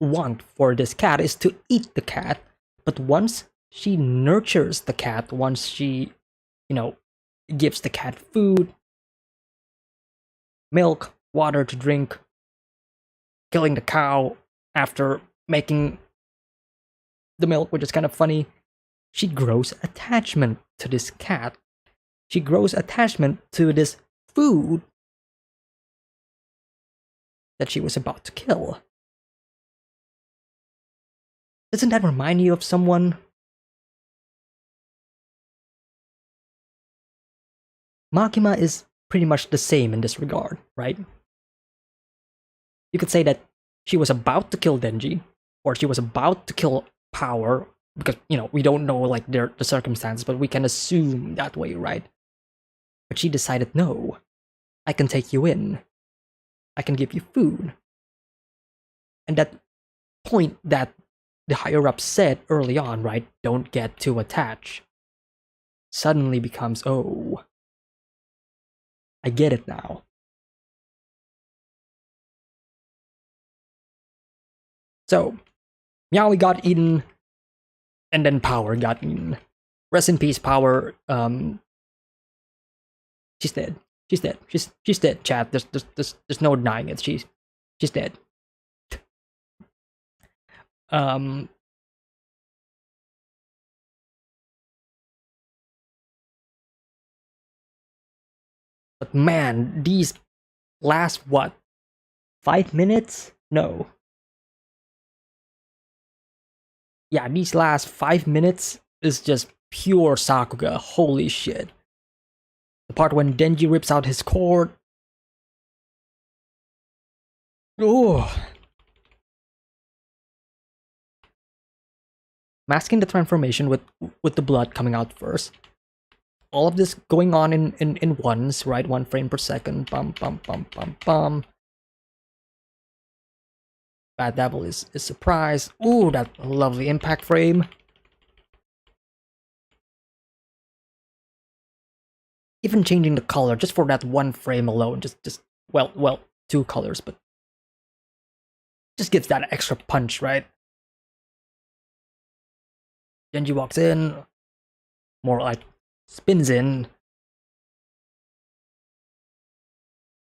want for this cat is to eat the cat. But once she nurtures the cat, once she, you know, gives the cat food, milk, water to drink, killing the cow after making the milk, which is kind of funny, she grows attachment to this cat. She grows attachment to this food that she was about to kill. Doesn't that remind you of someone? Makima is pretty much the same in this regard, right? You could say that she was about to kill Denji, or she was about to kill Power, because, you know, we don't know like the circumstances, but we can assume that way, right? But she decided, no, I can take you in. I can give you food. And that point that the higher-ups said early on, right, don't get too attached, suddenly becomes, oh, I get it now. So, Meowy got eaten, and then Power got eaten. Rest in peace, Power. She's dead. She's dead. She's dead, chat. There's no denying it. She's dead. But man, these last what? 5 minutes? No. Yeah, these last 5 minutes is just pure Sakuga. Holy shit. The part when Denji rips out his cord. Oh. Masking the transformation with the blood coming out first. All of this going on in ones, right? 1 frame per second. Bum bum bum bum bum. Bad Devil is surprised. Ooh, that lovely impact frame. Even changing the color just for that 1 frame alone, just well, 2 colors, but just gives that extra punch, right? Genji walks in, more like spins in.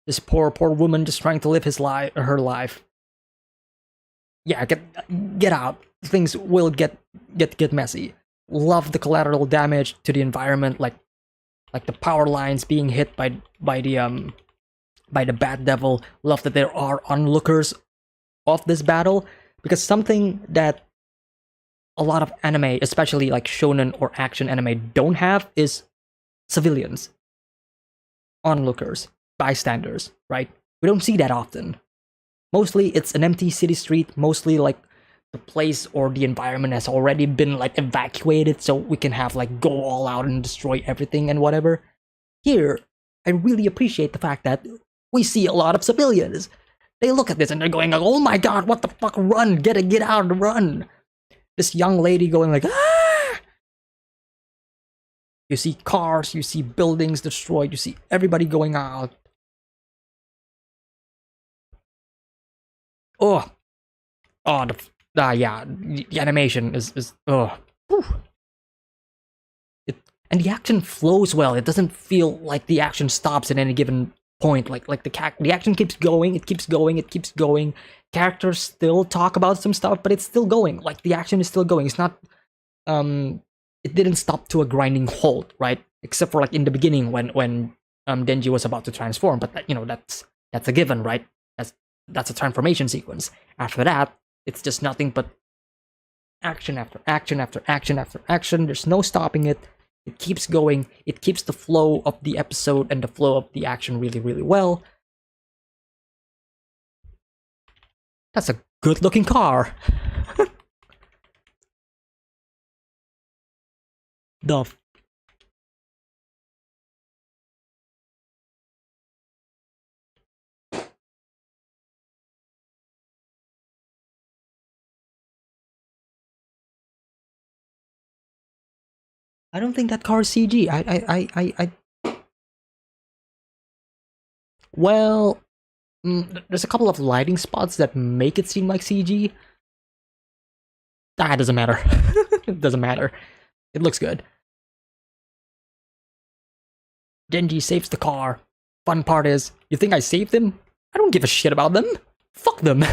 This poor woman just trying to live her life. Yeah, get out. Things will get messy. Love the collateral damage to the environment, like the power lines being hit by the Bad Devil. Love that there are onlookers of this battle, because something that a lot of anime, especially like shonen or action anime, don't have is civilians, onlookers, bystanders, right? We don't see that often. Mostly it's an empty city street, mostly like the place or the environment has already been like evacuated, so we can have like go all out and destroy everything and whatever. Here, I really appreciate the fact that we see a lot of civilians. They look at this and they're going like, oh my god, what the fuck, run, get out and run. This young lady going like, ah! You see cars, you see buildings destroyed, you see everybody going out. Oh, yeah, the animation is and the action flows well. It doesn't feel like the action stops at any given point. Like the action keeps going, it keeps going, it keeps going. Characters still talk about some stuff, but it's still going. Like the action is still going. It's not it didn't stop to a grinding halt, right? Except for like in the beginning when Denji was about to transform, but that, you know, that's a given, right? That's a transformation sequence. After that, it's just nothing but action after action after action after action. There's no stopping it. It keeps going. It keeps the flow of the episode and the flow of the action really, really well. That's a good-looking car. The I don't think that car is CG. Well, there's a couple of lighting spots that make it seem like CG, It doesn't matter. It doesn't matter. It looks good. Denji saves the car. Fun part is, you think I saved them? I don't give a shit about them. Fuck them.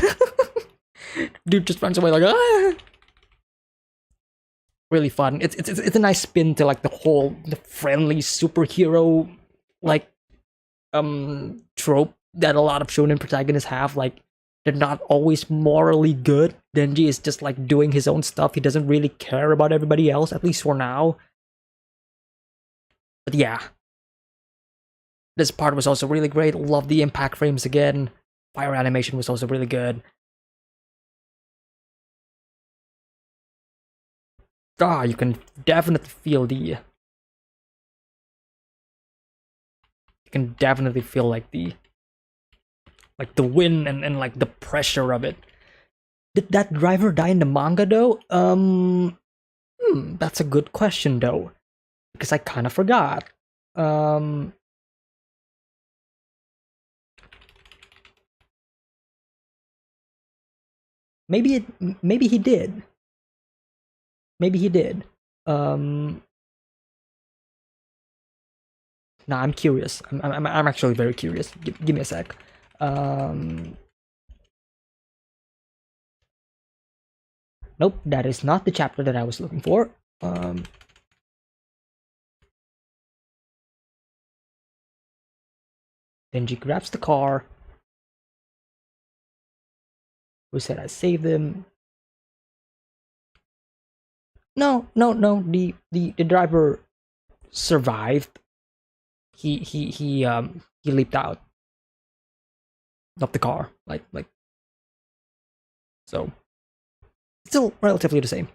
Dude just runs away like, ah. Really fun. It's a nice spin to like the friendly superhero like trope that a lot of shonen protagonists have. Like they're not always morally good. Denji is just like doing his own stuff. He doesn't really care about everybody else, at least for now. But yeah, this part was also really great. Love the impact frames again. Fire animation was also really good. You can definitely feel the. You can definitely feel like the wind and like the pressure of it. Did that driver die in the manga though? That's a good question though, because I kind of forgot. Um, maybe he did. Maybe he did. Um, nah, I'm curious. I'm actually very curious. Give me a sec. Um, nope, that is not the chapter that I was looking for. Denji grabs the car. Who said I saved him? No, no, no. The driver survived. He leaped out of the car. Like so. Still relatively the same.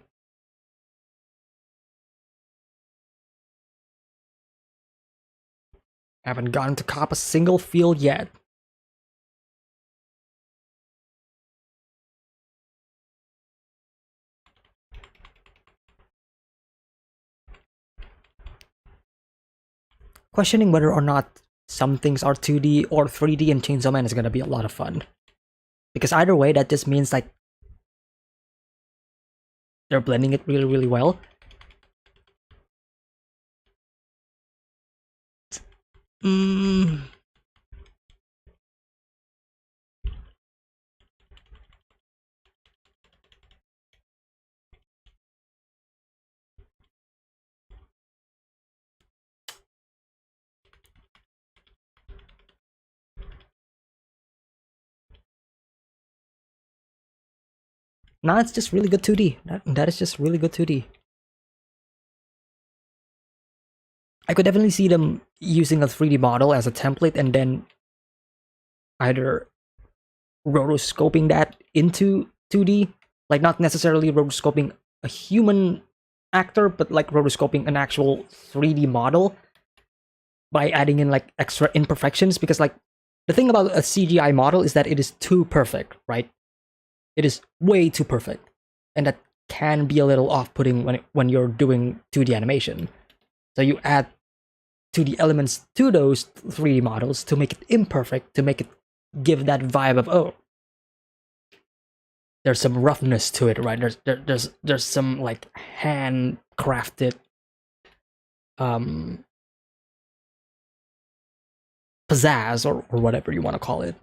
Haven't gotten to cop a single field yet. Questioning whether or not some things are 2D or 3D in Chainsaw Man is gonna be a lot of fun. Because either way, that just means like they're blending it really, really well. Mm. Nah, it's just really good 2D. That is just really good 2D. I could definitely see them using a 3D model as a template and then either rotoscoping that into 2D, like not necessarily rotoscoping a human actor, but like rotoscoping an actual 3D model by adding in like extra imperfections. Because like the thing about a CGI model is that it is too perfect, right? It is way too perfect, and that can be a little off-putting when you're doing 2D animation. So you add 2D elements to those 3D models to make it imperfect, to make it give that vibe of, oh, there's some roughness to it, right? There's some like handcrafted um pizzazz or whatever you want to call it.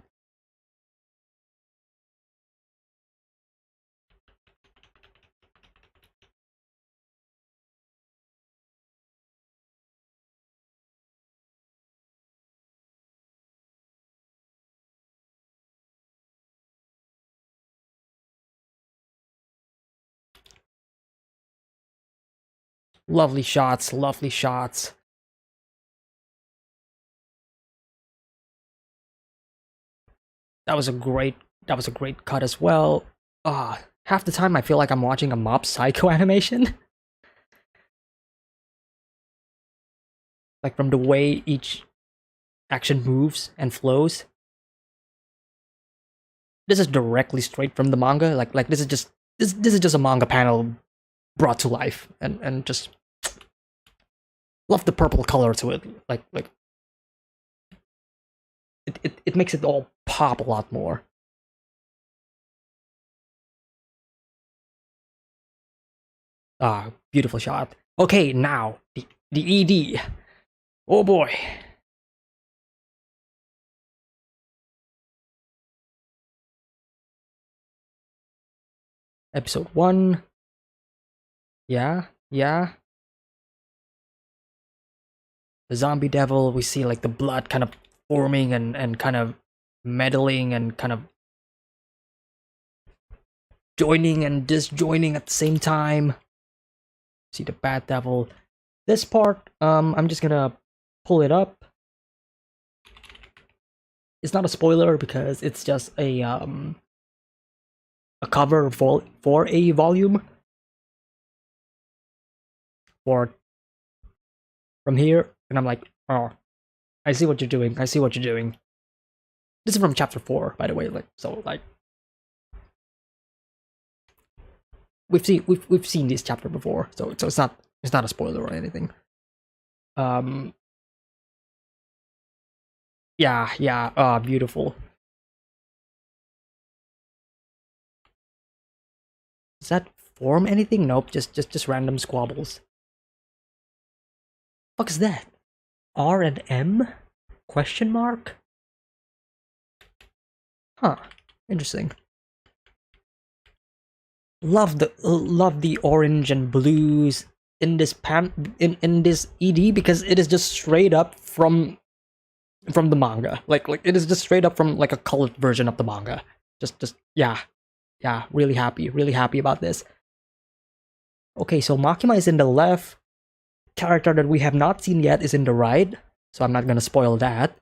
Lovely shots, lovely shots. That was a great cut as well. Half the time I feel like I'm watching a Mob Psycho animation. Like from the way each action moves and flows. This is directly straight from the manga. Like this is just a manga panel brought to life, and just love the purple color to it. Like it makes it all pop a lot more. Ah, beautiful shot. Okay, now the ED. Oh boy. Episode 1. Yeah, yeah. The zombie devil, we see like the blood kind of forming and kind of meddling and kind of joining and disjoining at the same time. See the bad devil. This part, I'm just gonna pull it up. It's not a spoiler because it's just a cover for a volume. For from here, and I'm like, oh, I see what you're doing. I see what you're doing. This is from chapter 4, by the way. Like, so like we've seen this chapter before, so it's not a spoiler or anything. Um, yeah, yeah, beautiful. Does that form anything? Nope, just random squabbles. Fuck is that? R and M? Question mark? Huh. Interesting. Love the orange and blues in this in this ED because it is just straight up from the manga. Like it is just straight up from like a colored version of the manga. Just yeah. Yeah, really happy about this. Okay, so Makima is in the left. Character that we have not seen yet is in the right, so I'm not gonna spoil that.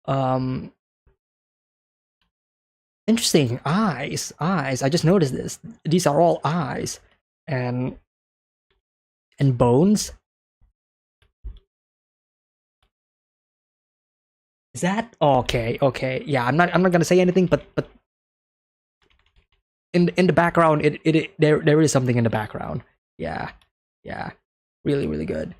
Um, interesting. Eyes. I just noticed this. These are all eyes, and bones. Is that okay? Okay, yeah. I'm not gonna say anything, but in the background, there is something in the background. Yeah, yeah. Really good.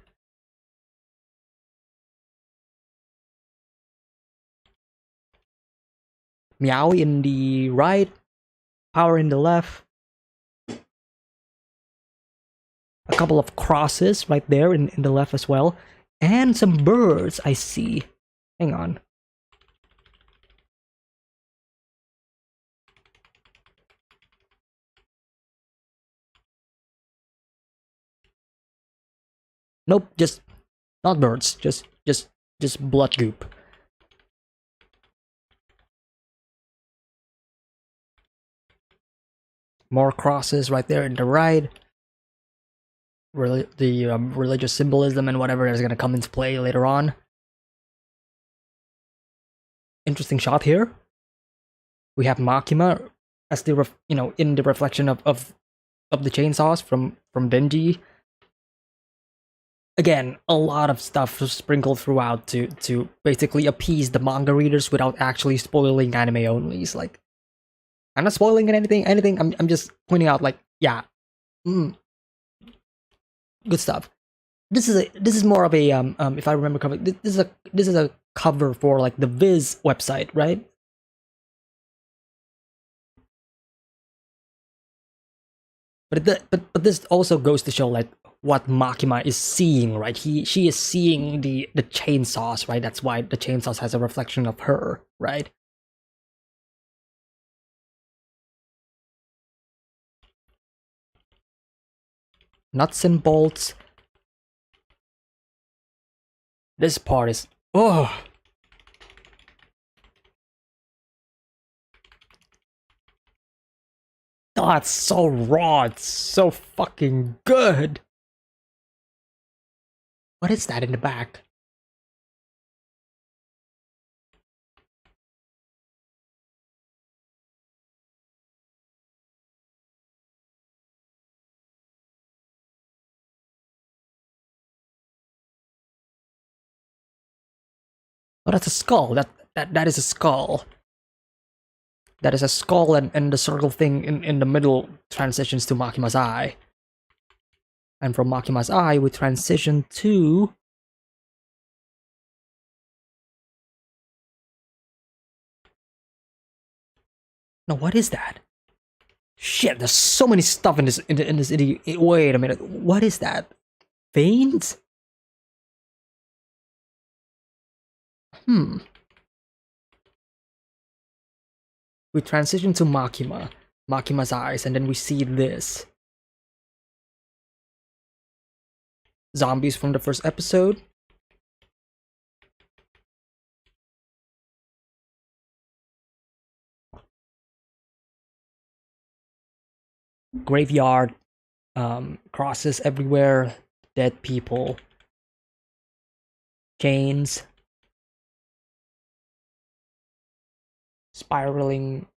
Meowy in the right, power in the left. A couple of crosses right there in the left as well. And some birds, I see. Hang on. Nope, just not birds. Just blood goop. More crosses right there in the right. The religious symbolism and whatever is gonna come into play later on. Interesting shot here. We have Makima as the in the reflection of the chainsaws from Benji. Again, a lot of stuff sprinkled throughout to basically appease the manga readers without actually spoiling anime onlys. Like, I'm not spoiling anything. I'm just pointing out, like, yeah, good stuff. This is more of a if I remember correctly, this is a cover for like the Viz website, right? But this also goes to show like what Makima is seeing, right? She is seeing the chainsaws, right? That's why the chainsaws has a reflection of her, right? Nuts and bolts. This part is oh. Oh, it's so raw. It's so fucking good. What is that in the back? Oh, that's a skull. That is a skull. That is a skull, and the circle thing in the middle transitions to Makima's eye. And from Makima's eye, we transition to... No, what is that? Shit, there's so many stuff in this wait a minute, what is that? Veins? We transition to Makima's eyes, and then we see this. Zombies from the first episode. Graveyard, crosses everywhere, dead people, chains, spiraling,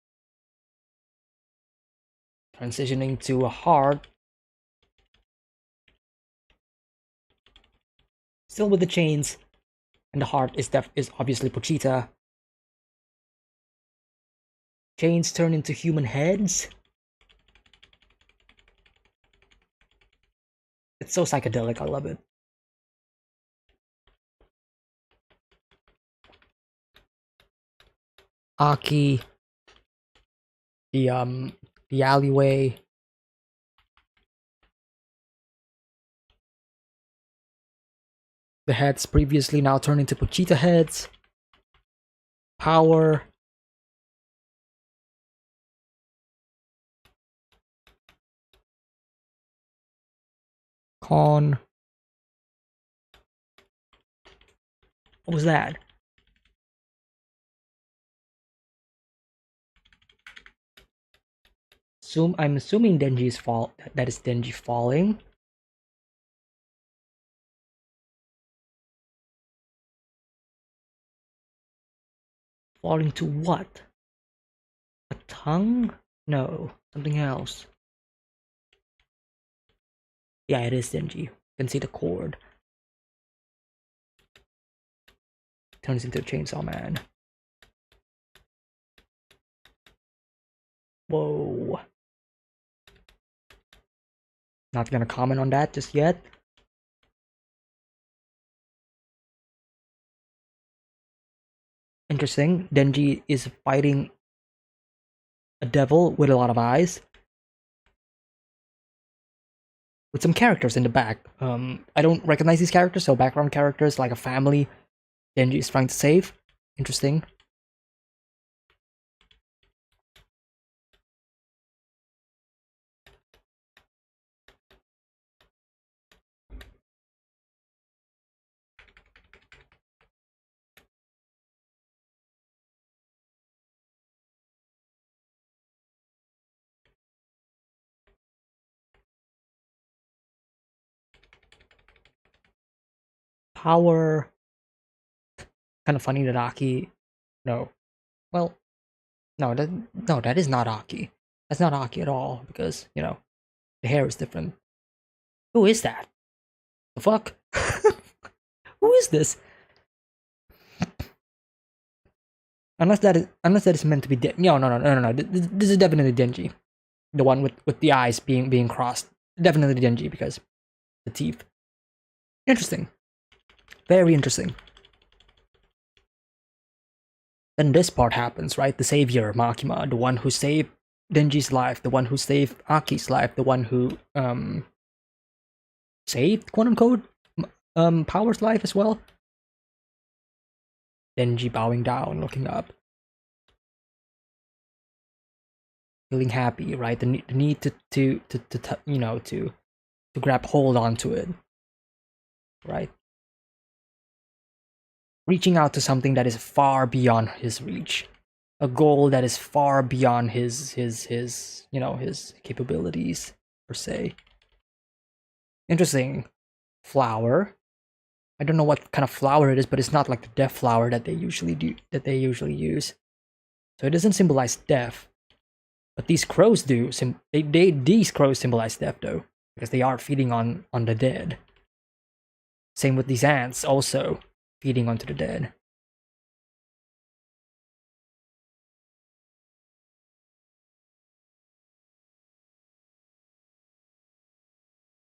transitioning to a heart. Still with the chains, and the heart is obviously Pochita. Chains turn into human heads. It's so psychedelic, I love it. Aki, the alleyway. The heads previously now turn into Pochita heads. Power. Con. What was that? I'm assuming Denji's fall. That is Denji falling. Falling to what? A tongue? No, something else. Yeah, it is Denji. You can see the cord. Turns into a Chainsaw Man. Whoa. Not gonna comment on that just yet. Interesting. Denji is fighting a devil with a lot of eyes. With some characters in the back. I don't recognize these characters, so background characters like a family Denji is trying to save. Interesting. Power. Kind of funny that Aki. No. Well, no, that is not Aki. That's not Aki at all, because, you know, the hair is different. Who is that? The fuck? Who is this? Unless that is meant to be no. This is definitely Denji. The one with the eyes being crossed. Definitely Denji, because the teeth. Interesting. Very interesting. Then this part happens, right? The savior, Makima, the one who saved Denji's life, the one who saved Aki's life, the one who saved, quote unquote, Power's life as well. Denji bowing down, looking up, feeling happy, right? The need to you know, to grab hold onto it, right? Reaching out to something that is far beyond his reach, a goal that is far beyond his you know, his capabilities per se. Interesting. Flower. I don't know what kind of flower it is, but it's not like the death flower that they usually use. So it doesn't symbolize death. But these crows do. These crows symbolize death though, because they are feeding on the dead. Same with these ants, also feeding onto the dead.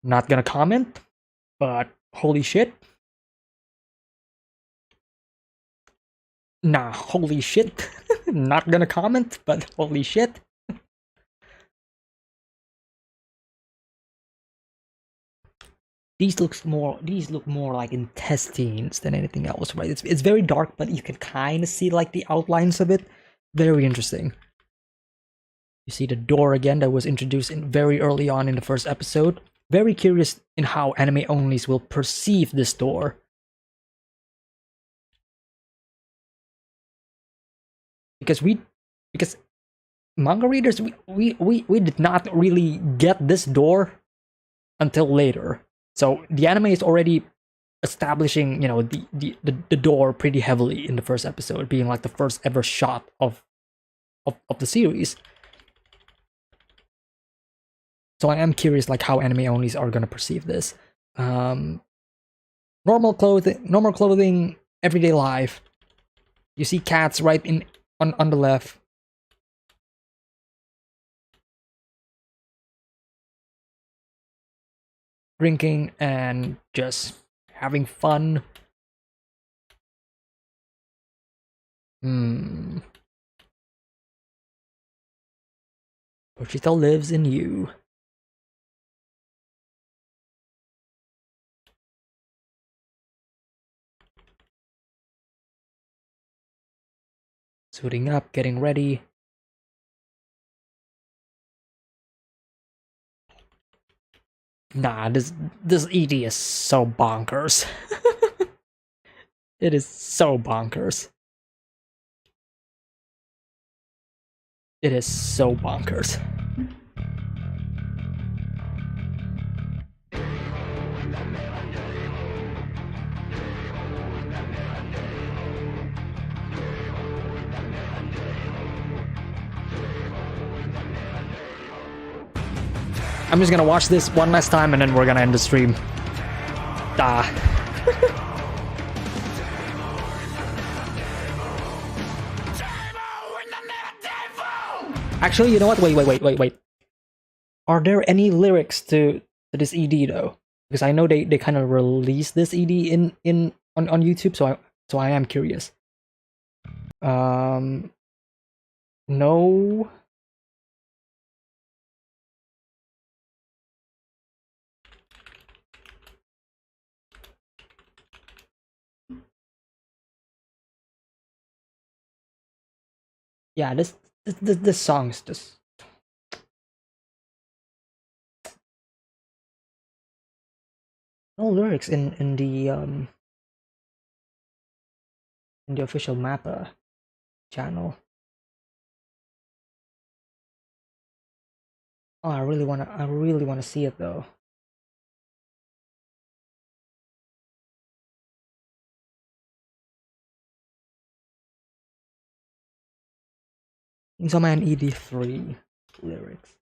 Not gonna comment, but holy shit. Nah, holy shit. Not gonna comment, but holy shit. these look more like intestines than anything else, right? It's very dark, but you can kind of see like the outlines of it. Very interesting. You see the door again that was introduced in very early on in the first episode. Very curious in how anime onlys will perceive this door. Because manga readers, we did not really get this door until later. So the anime is already establishing, you know, the door pretty heavily in the first episode, being like the first ever shot of the series. So I am curious, like, how anime onlys are gonna perceive this. Normal clothing, everyday life. You see cats right on the left. Drinking and just having fun. Pochita lives in you. Suiting up, getting ready. Nah, this ED is so bonkers. It is so bonkers. It is so bonkers. I'm just gonna watch this one last time and then we're gonna end the stream. Actually, you know what? Wait. Are there any lyrics to this ED though? Because I know they kind of released this ED on YouTube, so I am curious. No. Yeah, this song's just no lyrics in the official Mappa channel. Oh, I really wanna see it though. Insama and ED3 lyrics.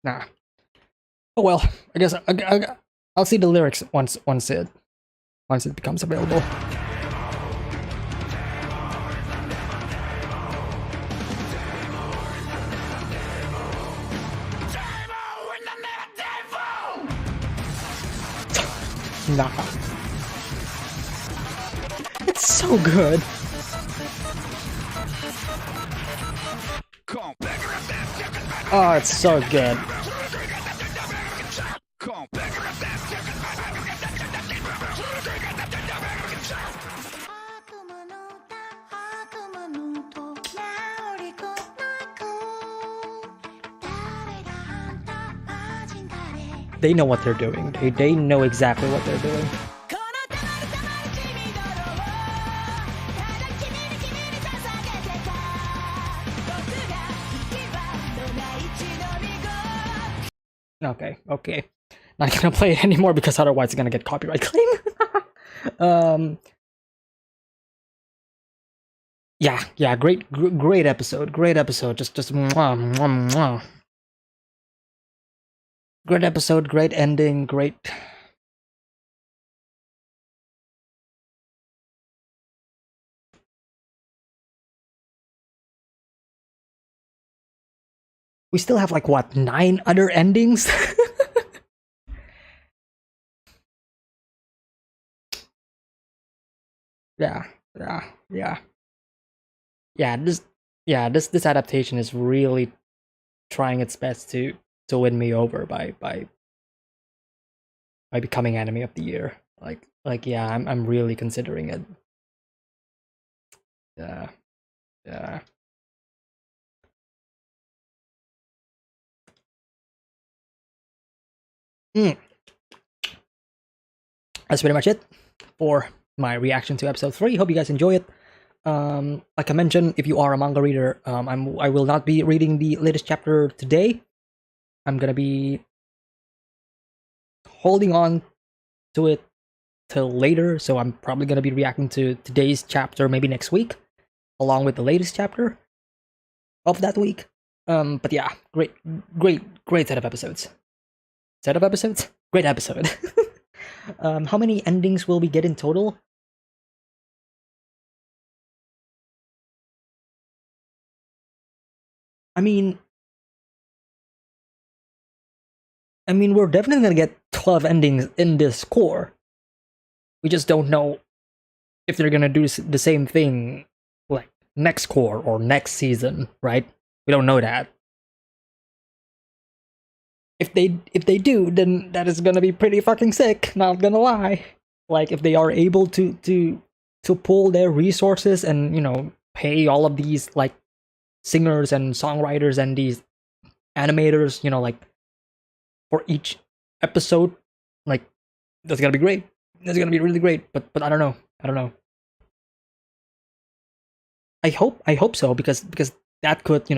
Nah. Oh well, I guess I'll see the lyrics once it becomes available. Nah. It's so good. Oh, it's so good. They know what they're doing. They know exactly what they're doing. Okay. Not gonna play it anymore because otherwise it's gonna get copyright claim. Yeah, great episode. Great episode. Just mwah, mwah, mwah. Great episode, great ending, great we still have like what, 9 other endings? Yeah, yeah, yeah. Yeah, this adaptation is really trying its best to win me over by becoming anime of the year. Like yeah, I'm really considering it. Yeah, yeah. Mm, that's pretty much it for my reaction to episode 3. Hope you guys enjoy it. Like I mentioned, if you are a manga reader, I will not be reading the latest chapter today. I'm gonna be holding on to it till later, so I'm probably gonna be reacting to today's chapter maybe next week, along with the latest chapter of that week. But yeah, great set of episodes. Set of episodes? Great episode. How many endings will we get in total? I mean, we're definitely gonna get 12 endings in this core. We just don't know if they're gonna do the same thing like next core or next season, right? We don't know that. If they do, then that is gonna be pretty fucking sick. Not gonna lie. Like if they are able to pull their resources and pay all of these like singers and songwriters and these animators, like for each episode, like that's gonna be great. That's gonna be really great. But I don't know. I don't know. I hope so because that could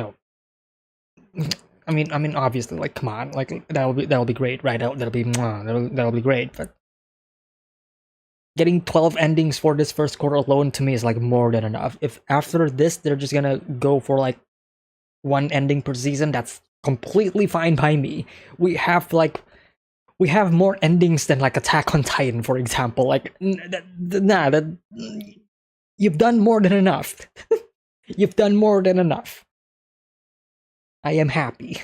I mean obviously like come on like that'll be great, right? That'll be great. But getting 12 endings for this first quarter alone to me is like more than enough. If after this they're just gonna go for like one ending per season, that's completely fine by me. We have more endings than like Attack on Titan, for example. Like that you've done more than enough. You've done more than enough. I am happy.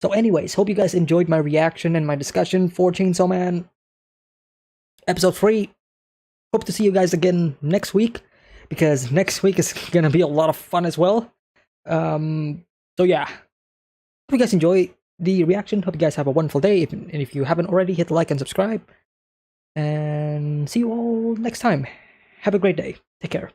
So anyways, hope you guys enjoyed my reaction and my discussion for Chainsaw Man episode 3. Hope to see you guys again next week, because next week is gonna be a lot of fun as well. So yeah, hope you guys enjoy the reaction. Hope you guys have a wonderful day. And if you haven't already, hit like and subscribe. And see you all next time. Have a great day. Take care.